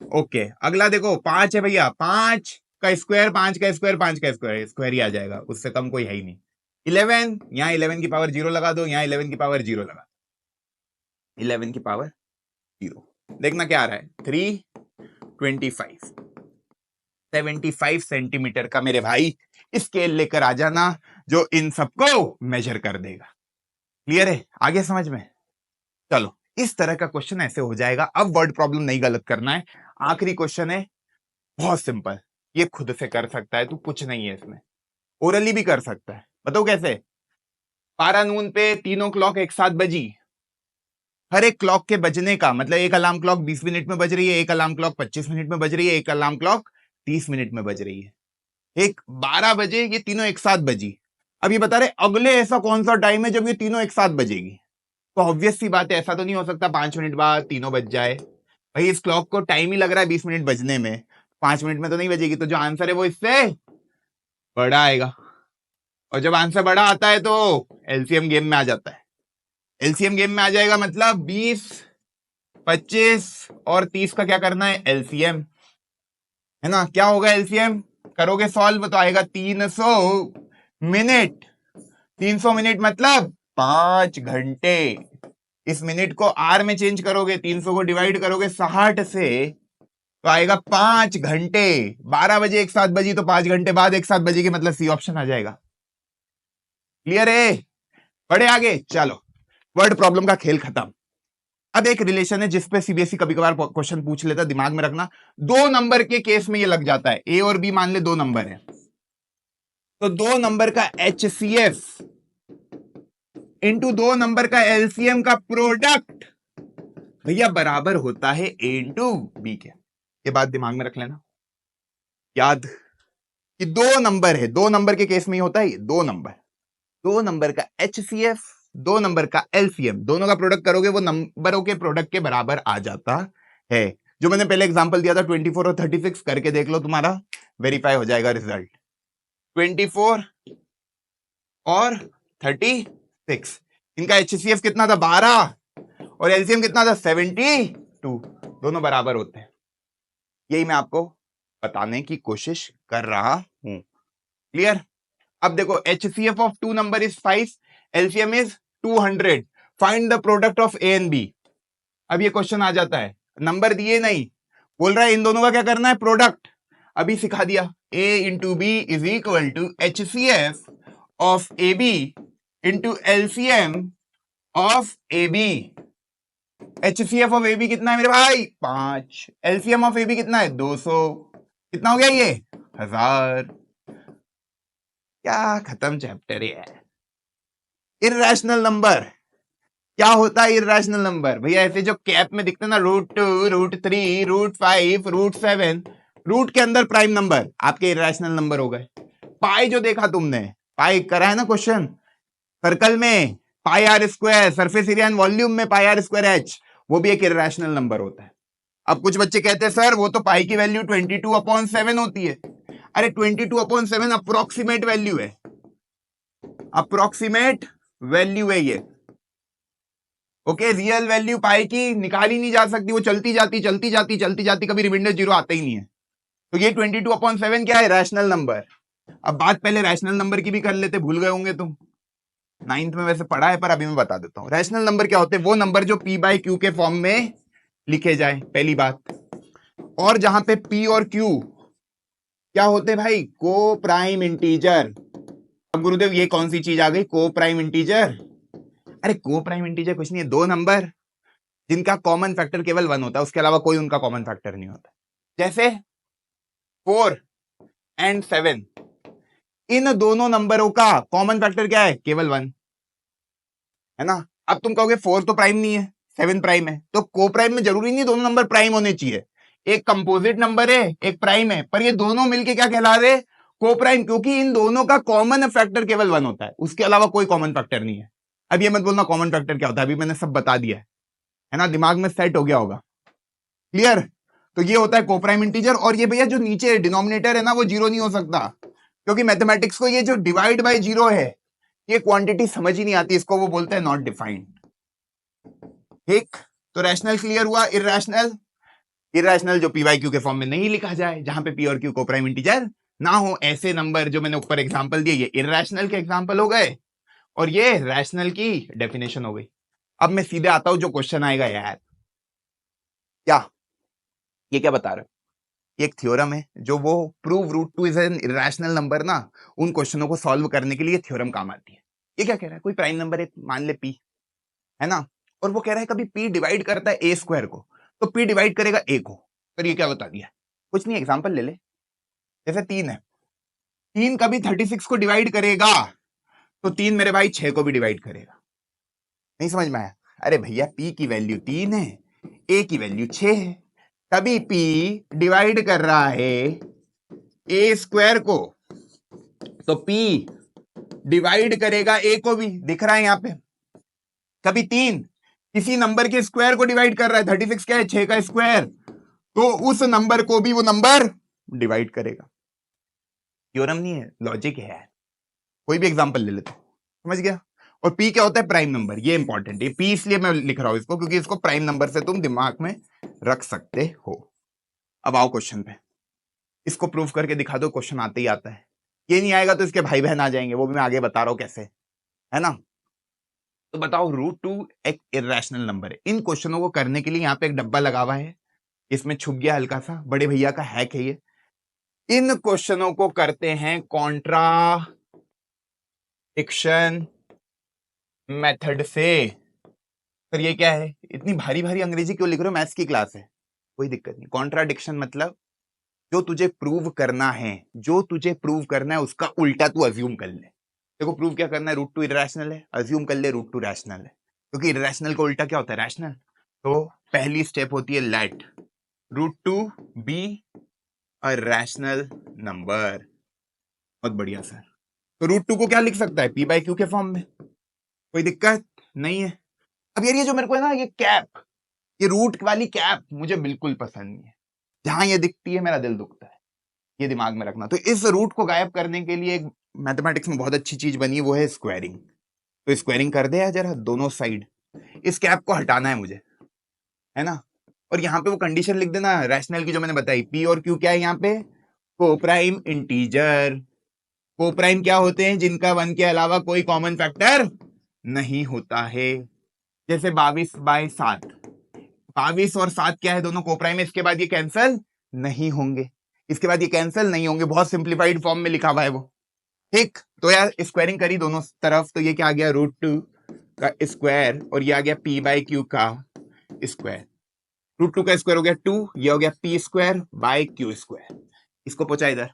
ओके अगला देखो 5 है भैया, 5 का स्क्वायर 5 का स्क्वायर 5 का स्क्वायर, स्क्वायर ही आ जाएगा, उससे कम कोई है ही नहीं। 11, यहाँ 11 की पावर 0 लगा दो, यहाँ 11 की पावर 0 लगा, 11 की पावर 0। देखना क्या आ रहा है, 325, 75 सेंटीमीटर का मेरे भाई स्केल लेकर आ जाना जो इन सबको मेजर कर देगा। क्लियर है, आगे समझ में? चलो इस तरह का क्वेश्चन ऐसे हो जाएगा। अब वर्ड प्रॉब्लम नहीं गलत करना है। आखिरी क्वेश्चन है, बहुत सिंपल, ये खुद से कर सकता है तू, कुछ नहीं है इसमें, ओरली भी कर सकता है। बताओ कैसे? 12 नून पे तीनों क्लॉक एक साथ बजी, हर एक क्लॉक के बजने का मतलब एक अलार्म क्लॉक 20 मिनट में बज रही है, एक अलार्म क्लॉक 25 मिनट में बज रही है, एक अलार्म क्लॉक 30 मिनट में बज रही है, एक 12 बजे ये तीनों एक साथ बजी। अब ये बता रहे अगले ऐसा कौन सा टाइम है जब ये तीनों एक साथ बजेगी। तो ऑब्वियस सी बात है, ऐसा तो नहीं हो सकता 5 मिनट बाद तीनों बज जाए। भाई इस क्लॉक को टाइम ही लग रहा है 20 मिनट बजने में, 5 मिनट में तो नहीं बजेगी। तो जो आंसर है वो इससे बड़ा आएगा, और जब आंसर बड़ा आता है तो एलसीएम गेम में आ जाता है। एलसीएम गेम में आ जाएगा मतलब 20, 25 और 30 का क्या करना है, एलसीएम, है ना? क्या होगा एलसीएम? करोगे सॉल्व तो आएगा 300 मिनट। 300 मिनट मतलब 5 घंटे। इस मिनट को आर में चेंज करोगे, 300 को डिवाइड करोगे 60 से, तो आएगा 5 घंटे। 12 बजे एक साथ बजी तो 5 घंटे बाद एक साथ बजेगी, मतलब सी ऑप्शन आ जाएगा। क्लियर है? बढ़े आगे, चलो वर्ड प्रॉब्लम का खेल खत्म। अब एक रिलेशन है जिसपे सीबीएसई कभी कभार क्वेश्चन पूछ लेता, दिमाग में रखना। 2 नंबर के केस में ये लग जाता है, ए और बी मान ले 2 नंबर है, तो 2 नंबर का एचसीएफ इंटू 2 नंबर का एलसीएम का प्रोडक्ट भैया बराबर होता है ए इंटू बी के। ये बात दिमाग में रख लेना, याद कि 2 नंबर है, 2 नंबर के केस में ही होता है। 2 नंबर का एचसीएफ, 2 नंबर का एलसीएम, दोनों का प्रोडक्ट करोगे वो नंबरों के प्रोडक्ट के बराबर आ जाता है। जो मैंने पहले एग्जांपल दिया था 24 और 36, करके देख लो, तुम्हारा वेरीफाई हो जाएगा रिजल्ट। 24 और 36, इनका एचसीएफ कितना था, 12, और एलसीएम कितना था, 72, दोनों बराबर होते हैं। यही मैं आपको बताने की कोशिश कर रहा हूं। क्लियर? अब देखो, HCF of 2 number is 5, LCM is 200, find the product of A and B. अब ये क्वेश्चन आ जाता है, नंबर दिए नहीं, बोल रहा है इन दोनों का क्या करना है, प्रोडक्ट। अभी सिखा दिया, A into B is equal to HCF of A B into LCM of A B. HCF of A B कितना है मेरे भाई, 5, LCM ऑफ ए बी कितना है, 200, कितना हो गया ये, 1000। क्या खत्म चैप्टर है। इर्रेशनल नंबर क्या होता है? इर्रेशनल नंबर भैया ऐसे जो कैप में दिखते हैं ना, √2, √3, √5, √7, रूट के अंदर प्राइम नंबर आपके इर्रेशनल नंबर हो गए। पाई जो देखा तुमने, पाई करा है ना क्वेश्चन, सर्कल में pi R square, surface area and volume में पाई आर स्क्वायर एच, वो भी एक इर्रेशनल नंबर होता है। अब कुछ बच्चे कहते हैं सर वो तो पाई की वैल्यू 22/7 होती है। अरे 22/7 अप्रोक्सीमेट वैल्यू है, अप्रोक्सीमेट वैल्यू है ये। ओके, रियल वैल्यू पाई की निकाली नहीं जा सकती, वो चलती जाती, कभी रिमाइंडर 0 आता ही नहीं है। तो ये 22/7 क्या है, रैशनल नंबर। अब बात पहले रैशनल नंबर की भी कर लेते, भूल गए होंगे तुम, 9th में वैसे पढ़ा है पर अभी मैं बता देता हूं। रैशनल नंबर क्या होते हैं, वो नंबर जो p/q के फॉर्म में लिखे जाए, पहली बात। और जहां पे p और q क्या होते भाई, को प्राइम इंटीजर। अब गुरुदेव ये कौन सी चीज आ गई, को प्राइम इंटीजर। अरे को प्राइम इंटीजर कुछ नहीं है, 2 नंबर जिनका कॉमन फैक्टर केवल 1 होता है, उसके अलावा कोई उनका कॉमन फैक्टर नहीं होता। जैसे 4 एंड 7, इन दोनों नंबरों का कॉमन फैक्टर क्या है, केवल 1, है ना। अब तुम कहोगे 4 तो प्राइम नहीं है, 7 प्राइम है, तो को प्राइम में जरूरी नहीं दोनों नंबर प्राइम होने चाहिए। एक कंपोजिट नंबर है, एक प्राइम है, पर ये दोनों मिलके क्या कहला रहे, को प्राइम, क्योंकि इन दोनों का कॉमन फैक्टर केवल 1 होता है, उसके अलावा कोई कॉमन फैक्टर नहीं है। अब ये मत बोलना कॉमन फैक्टर क्या होता है, अभी मैंने सब बता दिया है ना, दिमाग में सेट हो गया होगा। क्लियर? तो ये होता है को प्राइम इंटीजर। और ये भैया जो नीचे डिनोमिनेटर है ना, वो 0 नहीं हो सकता, क्योंकि मैथमेटिक्स को ये जो डिवाइड बाय 0 है, ये क्वांटिटी समझ ही नहीं आती, इसको वो बोलते हैं नॉट डिफाइंड। ठीक, तो रैशनल क्लियर हुआ। इर्रेशनल जो p/q के फॉर्म में नहीं लिखा जाए, जहां पे p और q को प्राइम इंटीजर ना हो, ऐसे नंबर जो मैंने ऊपर एग्जांपल दिए, ये इर्रेशनल के एग्जांपल हो गए, और ये रैशनल की डेफिनेशन हो गई। अब मैं सीधे आता हूं जो क्वेश्चन आएगा यार। क्या ये क्या बता रहे हो? एक थ्योरम है जो वो prove root two is an irrational number ना, उन क्वेश्चनों को सॉल्व करने के लिए थ्योरम काम आती है। ये क्या कह रहा है, कोई प्राइम नंबर है मान ले पी, है ना, और वो कह रहा है कभी पी डिवाइड करता है ए स्क्वायर को, तो पी डिवाइड करेगा ए को। पर ये क्या बता दिया, कुछ नहीं, एग्जांपल ले ले। जैसे 3 है, 3 कभी 36 को डिवाइड करेगा, तो 3 मेरे भाई 6 को भी डिवाइड करेगा। नहीं समझ में आया? अरे भैया पी की वैल्यू 3 है, ए की वैल्यू 6 है, कभी पी डिवाइड कर रहा है ए स्क्वायर को, तो पी डिवाइड करेगा ए को भी, दिख रहा है यहां पे। कभी 3 किसी नंबर के स्क्वायर को डिवाइड कर रहा है, 36 क्या है, 6 का स्क्वायर, तो उस नंबर को भी वो नंबर डिवाइड करेगा। थ्योरम नहीं है, लॉजिक है यार। कोई भी एग्जांपल ले लेते, समझ गया? और पी क्या होता है, प्राइम नंबर। ये इंपॉर्टेंट है, पी इसलिए मैं लिख रहा हूं इसको क्योंकि इसको प्राइम नंबर से तुम दिमाग में रख सकते हो। अब आओ क्वेश्चन पे, इसको प्रूव करके दिखा दो, क्वेश्चन आते ही आता है। ये नहीं आएगा तो इसके भाई बहन आ जाएंगे, वो भी मैं आगे बता रहा हूं कैसे, है ना। तो बताओ रूट टू एक इरेशनल नंबर है। इन क्वेश्चनों को करने के लिए यहाँ पे एक डब्बा लगा हुआ है, इसमें छुप गया हल्का सा, बड़े भैया का हैक है ये। इन क्वेश्चनों को करते हैं कॉन्ट्राडिक्शन मेथड से। पर ये क्या है, इतनी भारी भारी अंग्रेजी क्यों लिख रहे हो, मैथ्स की क्लास है। कोई दिक्कत नहीं, कॉन्ट्राडिक्शन मतलब जो तुझे प्रूव करना है, जो तुझे प्रूव करना है उसका उल्टा तू अज्यूम कर ले। देखो प्रूव क्या करना है, रूट टू इरेशनल है, अज्यूम कर ले रूट टू रैशनल है, क्योंकि इरेशनल का उल्टा क्या होता है, रैशनल। तो पहली स्टेप होती है let root two be a rational number. बहुत बढ़िया सर। तो रूट टू को क्या लिख सकता है, पी बाई क्यू के फॉर्म में, कोई दिक्कत नहीं है। अब यार ये जो मेरे को है ना, ये कैप, ये रूट वाली कैप मुझे बिल्कुल पसंद नहीं है, जहां ये दिखती है मेरा दिल दुखता है, ये दिमाग में रखना। तो इस रूट को गायब करने के लिए एक मैथमेटिक्स में बहुत अच्छी चीज बनी है, वो है स्क्वायरिंग। तो स्क्वायरिंग कर दे यार जरा दोनों साइड, इस कैप को हटाना है मुझे, है ना। और यहाँ पे वो कंडीशन लिख देना रैशनल की जो मैंने बताई, पी और क्यू क्या है यहाँ पे, को प्राइम इंटीजर। को प्राइम क्या होते हैं, जिनका 1 के अलावा कोई कॉमन फैक्टर नहीं होता है। जैसे 22/7, 22 और 7 क्या है, दोनों को प्राइम है, इसके बाद ये कैंसल नहीं होंगे, इसके बाद ये कैंसल नहीं होंगे, बहुत सिंप्लीफाइड फॉर्म में लिखा हुआ है वो, ठीक। तो यार स्क्वायरिंग करी दोनों तरफ, तो ये क्या आ गया, रूट टू का स्क्वायर, और ये आ गया पी बाई क्यू का स्क्वायर। रूट टू का स्क्वायर हो गया 2, ये हो गया P square by Q square. इसको पहुंचा इधर,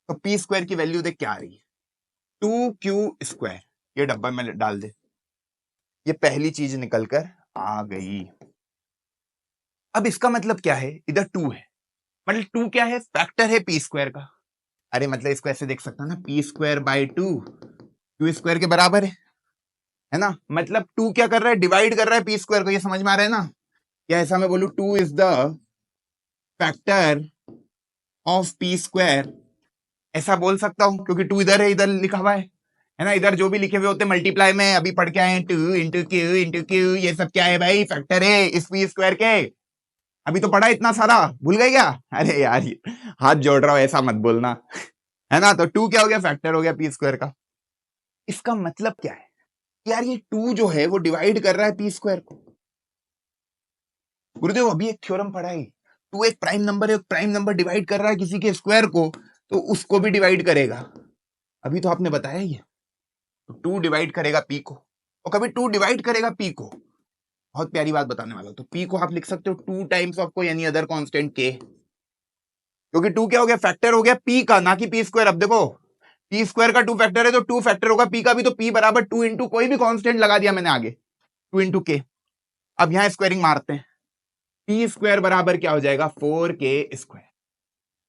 तो पी स्क्वायर की वैल्यू देख क्या आ रही है, 2q²। ये डब्बा में डाल दे, ये पहली चीज निकल कर आ गई। अब इसका मतलब क्या है, इधर 2 है, मतलब 2 क्या है, फैक्टर है पी स्क्वायर का। अरे मतलब इसको ऐसे देख सकता ना, P square by 2 Q square के बराबर है ना। मतलब 2 क्या कर रहा है, डिवाइड कर रहा है पी स्क्वायर को, ये समझ में आ रहा है ना। या ऐसा मैं बोलूं, 2 is the factor of P square, ऐसा बोल सकता हूं, क्योंकि 2 इधर है, इधर लिखा हुआ है ना। इधर जो भी लिखे हुए होते हैं मल्टीप्लाई में, अभी पढ़ के आए 2 इंटू क्यू, ये सब क्या है भाई, फैक्टर है इस पी स्क्वायर के। अभी तो पढ़ा इतना सारा, भूल गए क्या? अरे यार हाथ जोड़ रहा हूं, ऐसा मत बोलना, है ना। तो 2 क्या हो गया, फैक्टर हो गया पी स्क्वायर का। इसका मतलब क्या है यार, ये 2 जो है वो डिवाइड कर रहा है पी स्क्वायर को। गुरुदेव अभी एक थ्योरम पढ़ा है, 2 एक प्राइम नंबर है, एक प्राइम नंबर डिवाइड कर रहा है किसी के स्क्वायर को, तो उसको भी डिवाइड करेगा। अभी तो आपने बताया ही है, तो 2 डिवाइड करेगा पी को, और कभी 2 डिवाइड करेगा पी को। बहुत प्यारी बात बताने वाला, तो पी को आप लिख सकते हो 2 टाइम्स ऑफ कोई एनी अदर कांस्टेंट के, क्योंकि 2 क्या हो गया, फैक्टर हो गया पी का, ना कि पी स्क्वायर। अब देखो पी स्क्वायर का 2 फैक्टर है, तो 2 फैक्टर होगा पी का भी, तो पी बराबर 2 इंटू कोई भी कांस्टेंट लगा दिया मैंने आगे, 2 इंटू के। अब यहां स्क्वायरिंग मारते हैं, पी स्क्वायर बराबर क्या हो जाएगा, 4k²।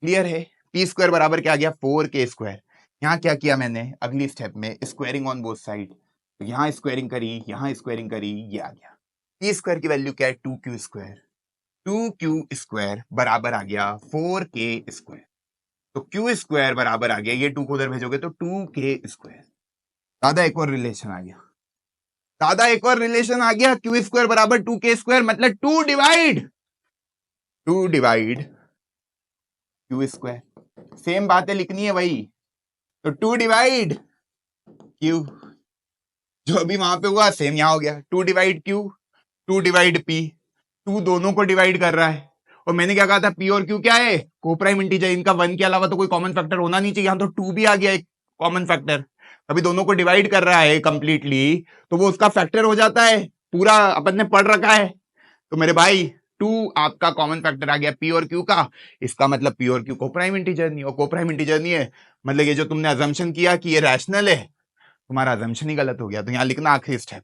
क्लियर है, पी स्क्वायर बराबर क्या आ गया, 4k²। यहां क्या किया मैंने, अगली स्टेप में स्क्वायरिंग ऑन बोथ साइड, तो यहां स्क्वायरिंग करी, यहां स्क्वायरिंग करी, ये आ गया। पी स्क्वायर की वैल्यू क्या है, 2q²। 2q² बराबर आ गया 4k²। तो q² बराबर आ गया, ये 2 को उधर भेजोगे तो 2k²। दादा एक और रिलेशन आ गया, दादा एक और रिलेशन आ गया, q² बराबर 2k², मतलब 2 डिवाइड q²। सेम बातें लिखनी है वही, तो 2 डिवाइड q, जो अभी वहां पे हुआ सेम यहाँ हो गया, 2 डिवाइड क्यू 2 डिवाइड पी, 2 दोनों को डिवाइड कर रहा है। और मैंने क्या कहा था, पी और क्यू क्या है, कोप्राइम इंटीजर, इनका 1 के अलावा तो कोई कॉमन फैक्टर होना नहीं चाहिए, यहाँ तो 2 भी आ गया एक कॉमन फैक्टर, अभी दोनों को डिवाइड कर रहा है कंप्लीटली, तो वो उसका फैक्टर हो जाता है, पूरा अपन ने पढ़ रखा है। तो मेरे भाई 2 आपका कॉमन फैक्टर आ गया पी और क्यू का, इसका मतलब पी और क्यू कोप्राइम इंटीजर नहीं, और कोप्राइम इंटीजर नहीं है मतलब ये जो तुमने अजम्पशन किया कि ये रैशनल है, तुम्हारा अजम्पशन ही गलत हो गया। तो यहां लिखना आखिरी स्टेप,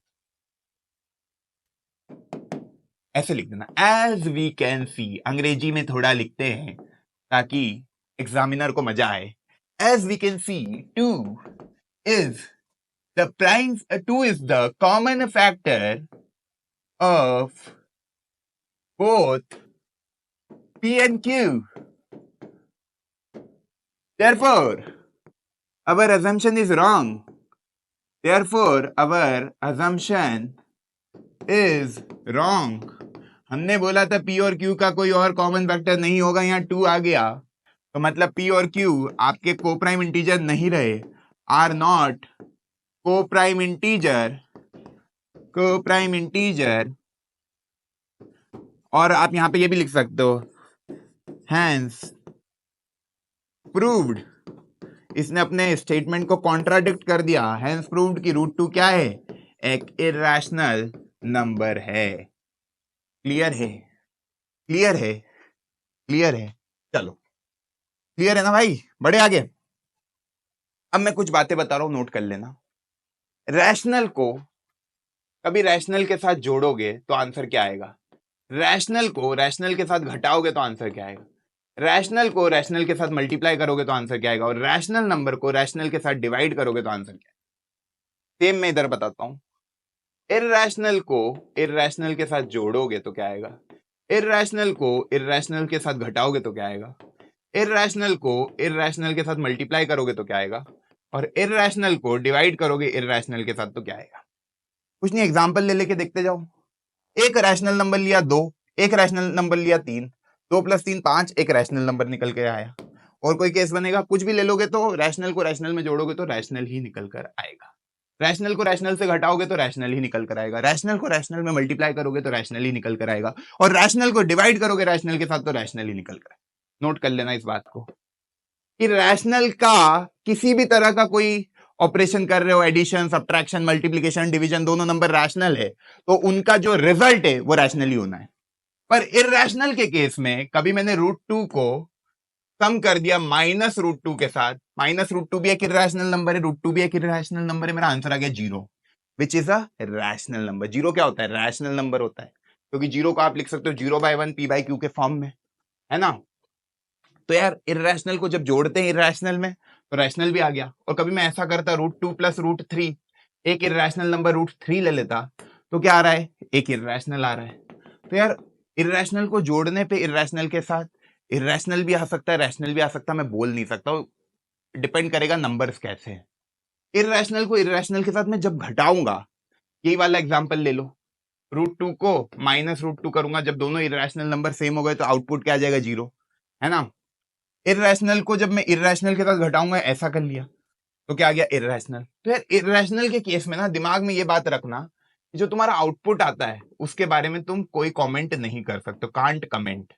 ऐसे लिख देना, एज वी कैन सी, अंग्रेजी में थोड़ा लिखते हैं ताकि एग्जामिनर को मजा आए। As we can see 2 is the common factor of both P and Q. Therefore, our assumption is wrong. Therefore, our assumption is wrong. हमने बोला था P और Q का कोई और कॉमन फैक्टर नहीं होगा, यहाँ 2 आ गया, तो मतलब P और Q आपके कोप्राइम इंटीजर नहीं रहे, आर नॉट कोप्राइम इंटीजर, और आप यहां पे ये भी लिख सकते हो, हैंस प्रूव्ड, इसने अपने स्टेटमेंट को कॉन्ट्राडिक्ट कर दिया, हैंस प्रूव्ड कि रूट 2 क्या है, एक इरैशनल नंबर है। क्लियर है, क्लियर है, क्लियर है, चलो क्लियर है ना भाई, बढ़े आगे। अब मैं कुछ बातें बता रहा हूं, नोट कर लेना। रैशनल को कभी रैशनल के साथ जोड़ोगे तो आंसर क्या आएगा, रैशनल को रैशनल के साथ घटाओगे तो आंसर क्या आएगा, रैशनल को रैशनल के साथ मल्टीप्लाई करोगे तो आंसर क्या आएगा, और रैशनल नंबर को रैशनल के साथ डिवाइड करोगे तो आंसर क्या आएगा। सेम मैं इधर बताता हूं, इररैशनल को इररैशनल के साथ जोड़ोगे तो क्या आएगा, इररैशनल को इररैशनल के साथ घटाओगे तो क्या आएगा, इररैशनल को इररैशनल के साथ मल्टीप्लाई करोगे तो क्या आएगा, और इररैशनल को डिवाइड करोगे इररैशनल के साथ तो क्या आएगा। कुछ नहीं, एग्जाम्पल ले लेके देखते जाओ। एक रैशनल नंबर लिया 2, एक रैशनल नंबर लिया 3, 2 + 3 5, एक रैशनल नंबर निकल के आया। और कोई केस बनेगा, कुछ भी ले लोगे तो रैशनल को रैशनल में जोड़ोगे तो रैशनल ही निकल कर आएगा, रैशनल को रैशनल से घटाओगे तो रैशनल ही निकल कर आएगा, रैशनल को रैशनल में मल्टीप्लाई करोगे तो रैशनल ही निकल कर आएगा, और रैशनल को डिवाइड करोगे रैशनल के साथ तो रैशनल ही निकल कर आएगा। नोट कर लेना इस बात को कि रैशनल का किसी भी तरह का कोई ऑपरेशन कर रहे हो, एडिशन, सब्ट्रैक्शन, मल्टीप्लिकेशन, डिवीजन, दोनों नंबर रैशनल है तो उनका जो रिजल्ट है वो रैशनल ही होना है। पर इररैशनल के केस में कभी मैंने √2 को कम कर दिया -√2 के साथ, -√2 भी एक इररैशनल नंबर है, √2 भी एक इररैशनल नंबर है, मेरा आंसर आ गया 0, which is a rational number. 0 क्या होता है, रैशनल नंबर होता है, क्योंकि 0 को आप लिख सकते हो 0/1 p/q के फॉर्म में, है ना। तो यार इररैशनल को जब जोड़ते हैं इररैशनल में तो रैशनल भी आ गया, और कभी मैं ऐसा करता √2 + √3, एक इररैशनल नंबर √3 ले लेता तो क्या आ रहा है, एक इररैशनल आ रहा है। तो यार इररैशनल को जोड़ने पे इररैशनल के साथ इररैशनल भी आ सकता है, रैशनल भी आ सकता है, मैं बोल नहीं सकता, डिपेंड करेगा नंबर्स कैसे हैं। इररैशनल को इररैशनल के साथ मैं जब घटाऊंगा, यही वाला एग्जांपल ले लो, √2 को -√2 करूंगा, जब दोनों इररैशनल नंबर सेम हो गए तो आउटपुट क्या आ जाएगा, 0, है ना। इररैशनल को जब मैं इररैशनल के साथ घटाऊंगा, ऐसा कर लिया तो क्या आ गया, इररैशनल। तो यार इररैशनल के केस में ना दिमाग में ये बात रखना कि जो तुम्हारा आउटपुट आता है उसके बारे में तुम कोई कमेंट नहीं कर सकते, कांट कमेंट,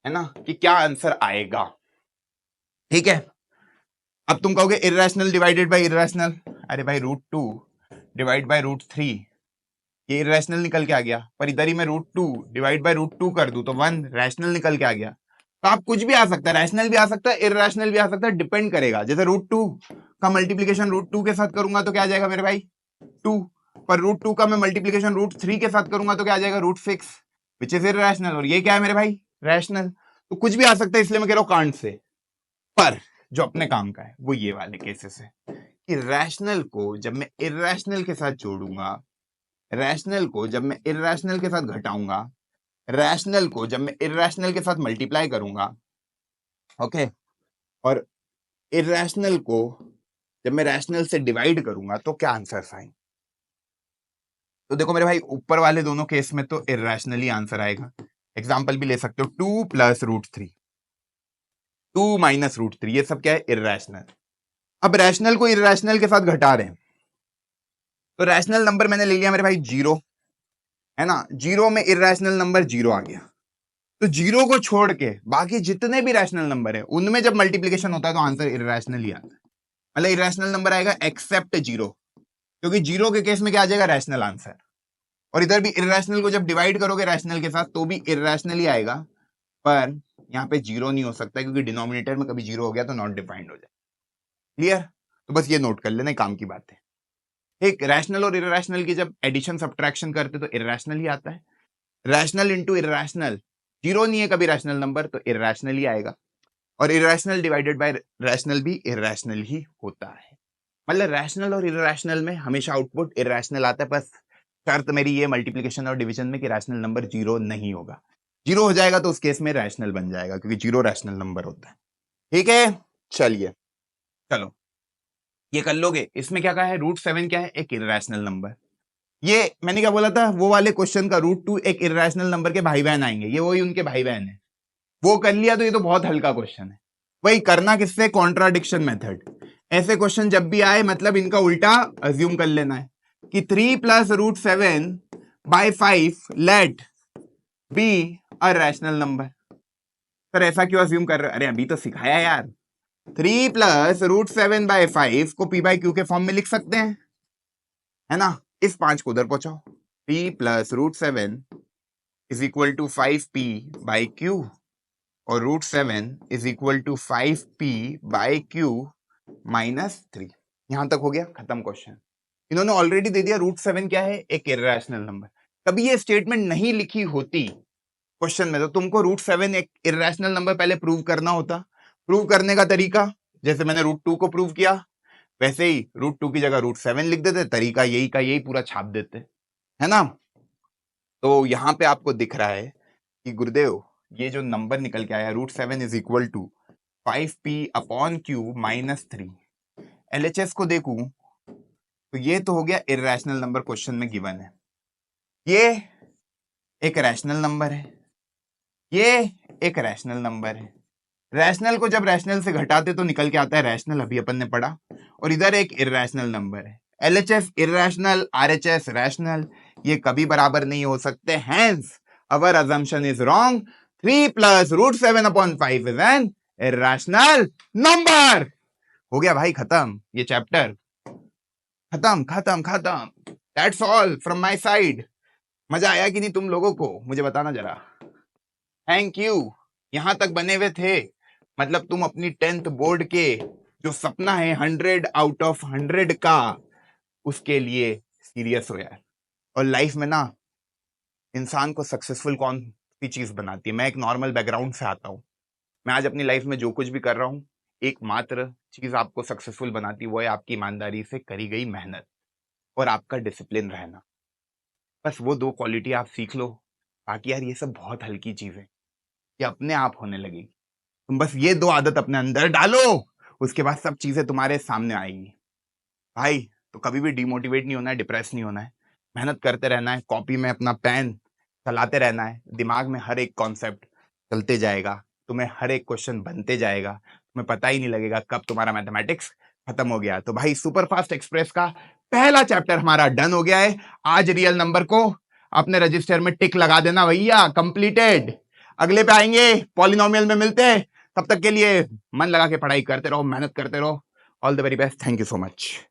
है ना, कि क्या आंसर आएगा, ठीक है। अब तुम कहोगे इररैशनल डिवाइडेड बाय इररैशनल, अरे भाई √2 डिवाइड बाय √3, ये इररैशनल निकल के आ गया, पर इधर ही मैं √2 डिवाइड बाय √2 कर दूं तो 1 रैशनल निकल के आ गया। तो आप कुछ भी आ सकता है, रैशनल भी आ सकता है, इररैशनल भी आ सकता है, डिपेंड करेगा। जैसे √2 का मल्टीप्लिकेशन √2 के साथ करूंगा तो क्या आ जाएगा मेरे भाई, 2, पर √2 का मैं मल्टीप्लिकेशन √3 के साथ करूंगा तो क्या आ जाएगा, √6, विच इज इररैशनल, और ये क्या है मेरे भाई, रैशनल। तो कुछ भी आ सकता है, इसलिए मैं कह रहा हूं कांट से। पर जो अपने काम का है वो ये वाले केसेस है कि रैशनल को जब मैं इररैशनल के साथ जोड़ूंगा, रैशनल को जब मैं इररैशनल के साथ घटाऊंगा, रैशनल को जब मैं इररैशनल के साथ मल्टीप्लाई करूंगा, ओके, और इररैशनल को जब मैं रैशनल से डिवाइड करूंगा तो क्या आंसर आएंगे। तो देखो मेरे भाई, ऊपर वाले दोनों केस में तो इररैशनल ही आंसर आएगा। एग्जांपल भी ले सकते हो, 2 + √3, 2 - √3, ये सब क्या है, इररैशनल। अब रैशनल को इररैशनल के साथ घटा रहे हैं, तो रैशनल नंबर मैंने ले लिया मेरे भाई जीरो, है ना, जीरो में इर्रेशनल नंबर जीरो आ गया। तो जीरो को छोड़ के बाकी जितने भी रैशनल नंबर है उनमें जब मल्टीप्लीकेशन होता है तो आंसर इर्रेशनल ही आता है, मतलब इर्रेशनल नंबर आएगा एक्सेप्ट जीरो, क्योंकि जीरो के केस में क्या आ जाएगा, रैशनल आंसर। और इधर भी इर्रेशनल को जब डिवाइड करोगे रैशनल के साथ तो भी इर्रेशनल ही आएगा, पर यहाँ पे जीरो नहीं हो सकता क्योंकि डिनोमिनेटर में कभी जीरो हो गया तो नॉट डिफाइंड हो जाए। क्लियर? तो बस ये नोट कर लेना, काम की बात है। एक रैशनल और इर्रेशनल की जब एडिशन सब्ट्रैक्शन करते तो इर्रेशनल ही आता है, रैशनल इंटू इर्रेशनल, जीरो नहीं है कभी रैशनल नंबर तो इर्रेशनल ही आएगा, और इर्रेशनल डिवाइडेड बाय रैशनल भी इर्रेशनल ही होता है। मतलब रैशनल और इर्रेशनल में हमेशा आउटपुट इर्रेशनल आता है, बस शर्त मेरी ये मल्टीप्लिकेशन और डिवीजन में कि रैशनल नंबर जीरो नहीं होगा, जीरो हो जाएगा तो उस केस में रैशनल बन जाएगा क्योंकि जीरो रैशनल नंबर होता है। ठीक है, चलिए चलो ये कर लोगे। इसमें क्या कहा है, √7 क्या है, एक इर्रेशनल नंबर। ये मैंने क्या बोला था, वो वाले क्वेश्चन का √2 एक इर्रेशनल नंबर के भाई बहन आएंगे, ये वही उनके भाई बहन है, वो कर लिया तो ये तो बहुत हल्का क्वेश्चन है। वही करना किससे, कॉन्ट्राडिक्शन मेथड। ऐसे क्वेश्चन जब भी आए मतलब इनका उल्टा अज्यूम कर लेना है कि 3 + √7/5 let be a rational number. Sir ऐसा क्यों अज्यूम कर रहे हो, अरे अभी तो सिखाया यार। 3 + √7/5 को p/q के फॉर्म में लिख सकते हैं, है ना। इस 5 को उधर पहुंचाओ, p + √7 = 5p/q और √7 = 5p/q - 3। यहां तक हो गया, खत्म क्वेश्चन। इन्होंने ऑलरेडी दे दिया √7 क्या है, एक इर्रेशनल नंबर। कभी ये स्टेटमेंट नहीं लिखी होती क्वेश्चन में तो तुमको √7 एक इर्रेशनल नंबर पहले प्रूव करना होता। प्रूव करने का तरीका जैसे मैंने √2 को प्रूव किया वैसे ही √2 की जगह √7 लिख देते, तरीका यही का यही पूरा छाप देते, है ना। तो यहां पे आपको दिख रहा है कि गुरुदेव ये जो नंबर निकल के आया √7 = 5p/q - 3, LHS को देखूं तो ये तो हो गया इर्रेशनल नंबर, क्वेश्चन में गिवन है। ये एक रैशनल नंबर है, ये एक रैशनल नंबर है। रैशनल को जब रैशनल से घटाते तो निकल के आता है रैशनल, अभी अपन ने पढ़ा। और इधर एक इर्रेशनल नंबर है, LHS इर्रेशनल, RHS रैशनल, ये कभी बराबर नहीं हो सकते। Hence our assumption is wrong. 3 + √7/5 is an irrational number. हो गया भाई, खत्म ये चैप्टर, खत्म खत्म खत्म। That's all from my side. मजा आया कि नहीं तुम लोगों को, मुझे बताना जरा। थैंक यू, यहां तक बने हुए थे, मतलब तुम अपनी 10th बोर्ड के जो सपना है 100/100 का, उसके लिए सीरियस हो यार। और लाइफ में ना इंसान को सक्सेसफुल कौन सी चीज बनाती है, मैं एक नॉर्मल बैकग्राउंड से आता हूं, मैं आज अपनी लाइफ में जो कुछ भी कर रहा हूं एकमात्र चीज आपको सक्सेसफुल बनाती है वो है आपकी ईमानदारी से करी गई मेहनत और आपका डिसिप्लिन रहना। बस वो 2 क्वालिटी आप सीख लो, बाकी यार ये सब बहुत हल्की चीज है, ये अपने आप होने लगेगी। तुम बस ये 2 आदत अपने अंदर डालो, उसके बाद सब चीजें तुम्हारे सामने आएगी भाई। तो कभी भी डिमोटिवेट नहीं होना है, डिप्रेस नहीं होना है, मेहनत करते रहना है, कॉपी में अपना पेन चलाते रहना है, दिमाग में हर एक कॉन्सेप्ट चलते जाएगा, तुम्हें हर एक क्वेश्चन बनते जाएगा, तुम्हें पता ही नहीं लगेगा कब तुम्हारा मैथमेटिक्स खत्म हो गया। तो भाई सुपरफास्ट एक्सप्रेस का पहला चैप्टर हमारा डन हो गया है। आज रियल नंबर को अपने रजिस्टर में टिक लगा देना भैया, कंप्लीटेड। अगले पे आएंगे, पॉलिनोमियल में मिलते हैं, तब तक के लिए मन लगा के पढ़ाई करते रहो, मेहनत करते रहो। All the very best, thank you so much.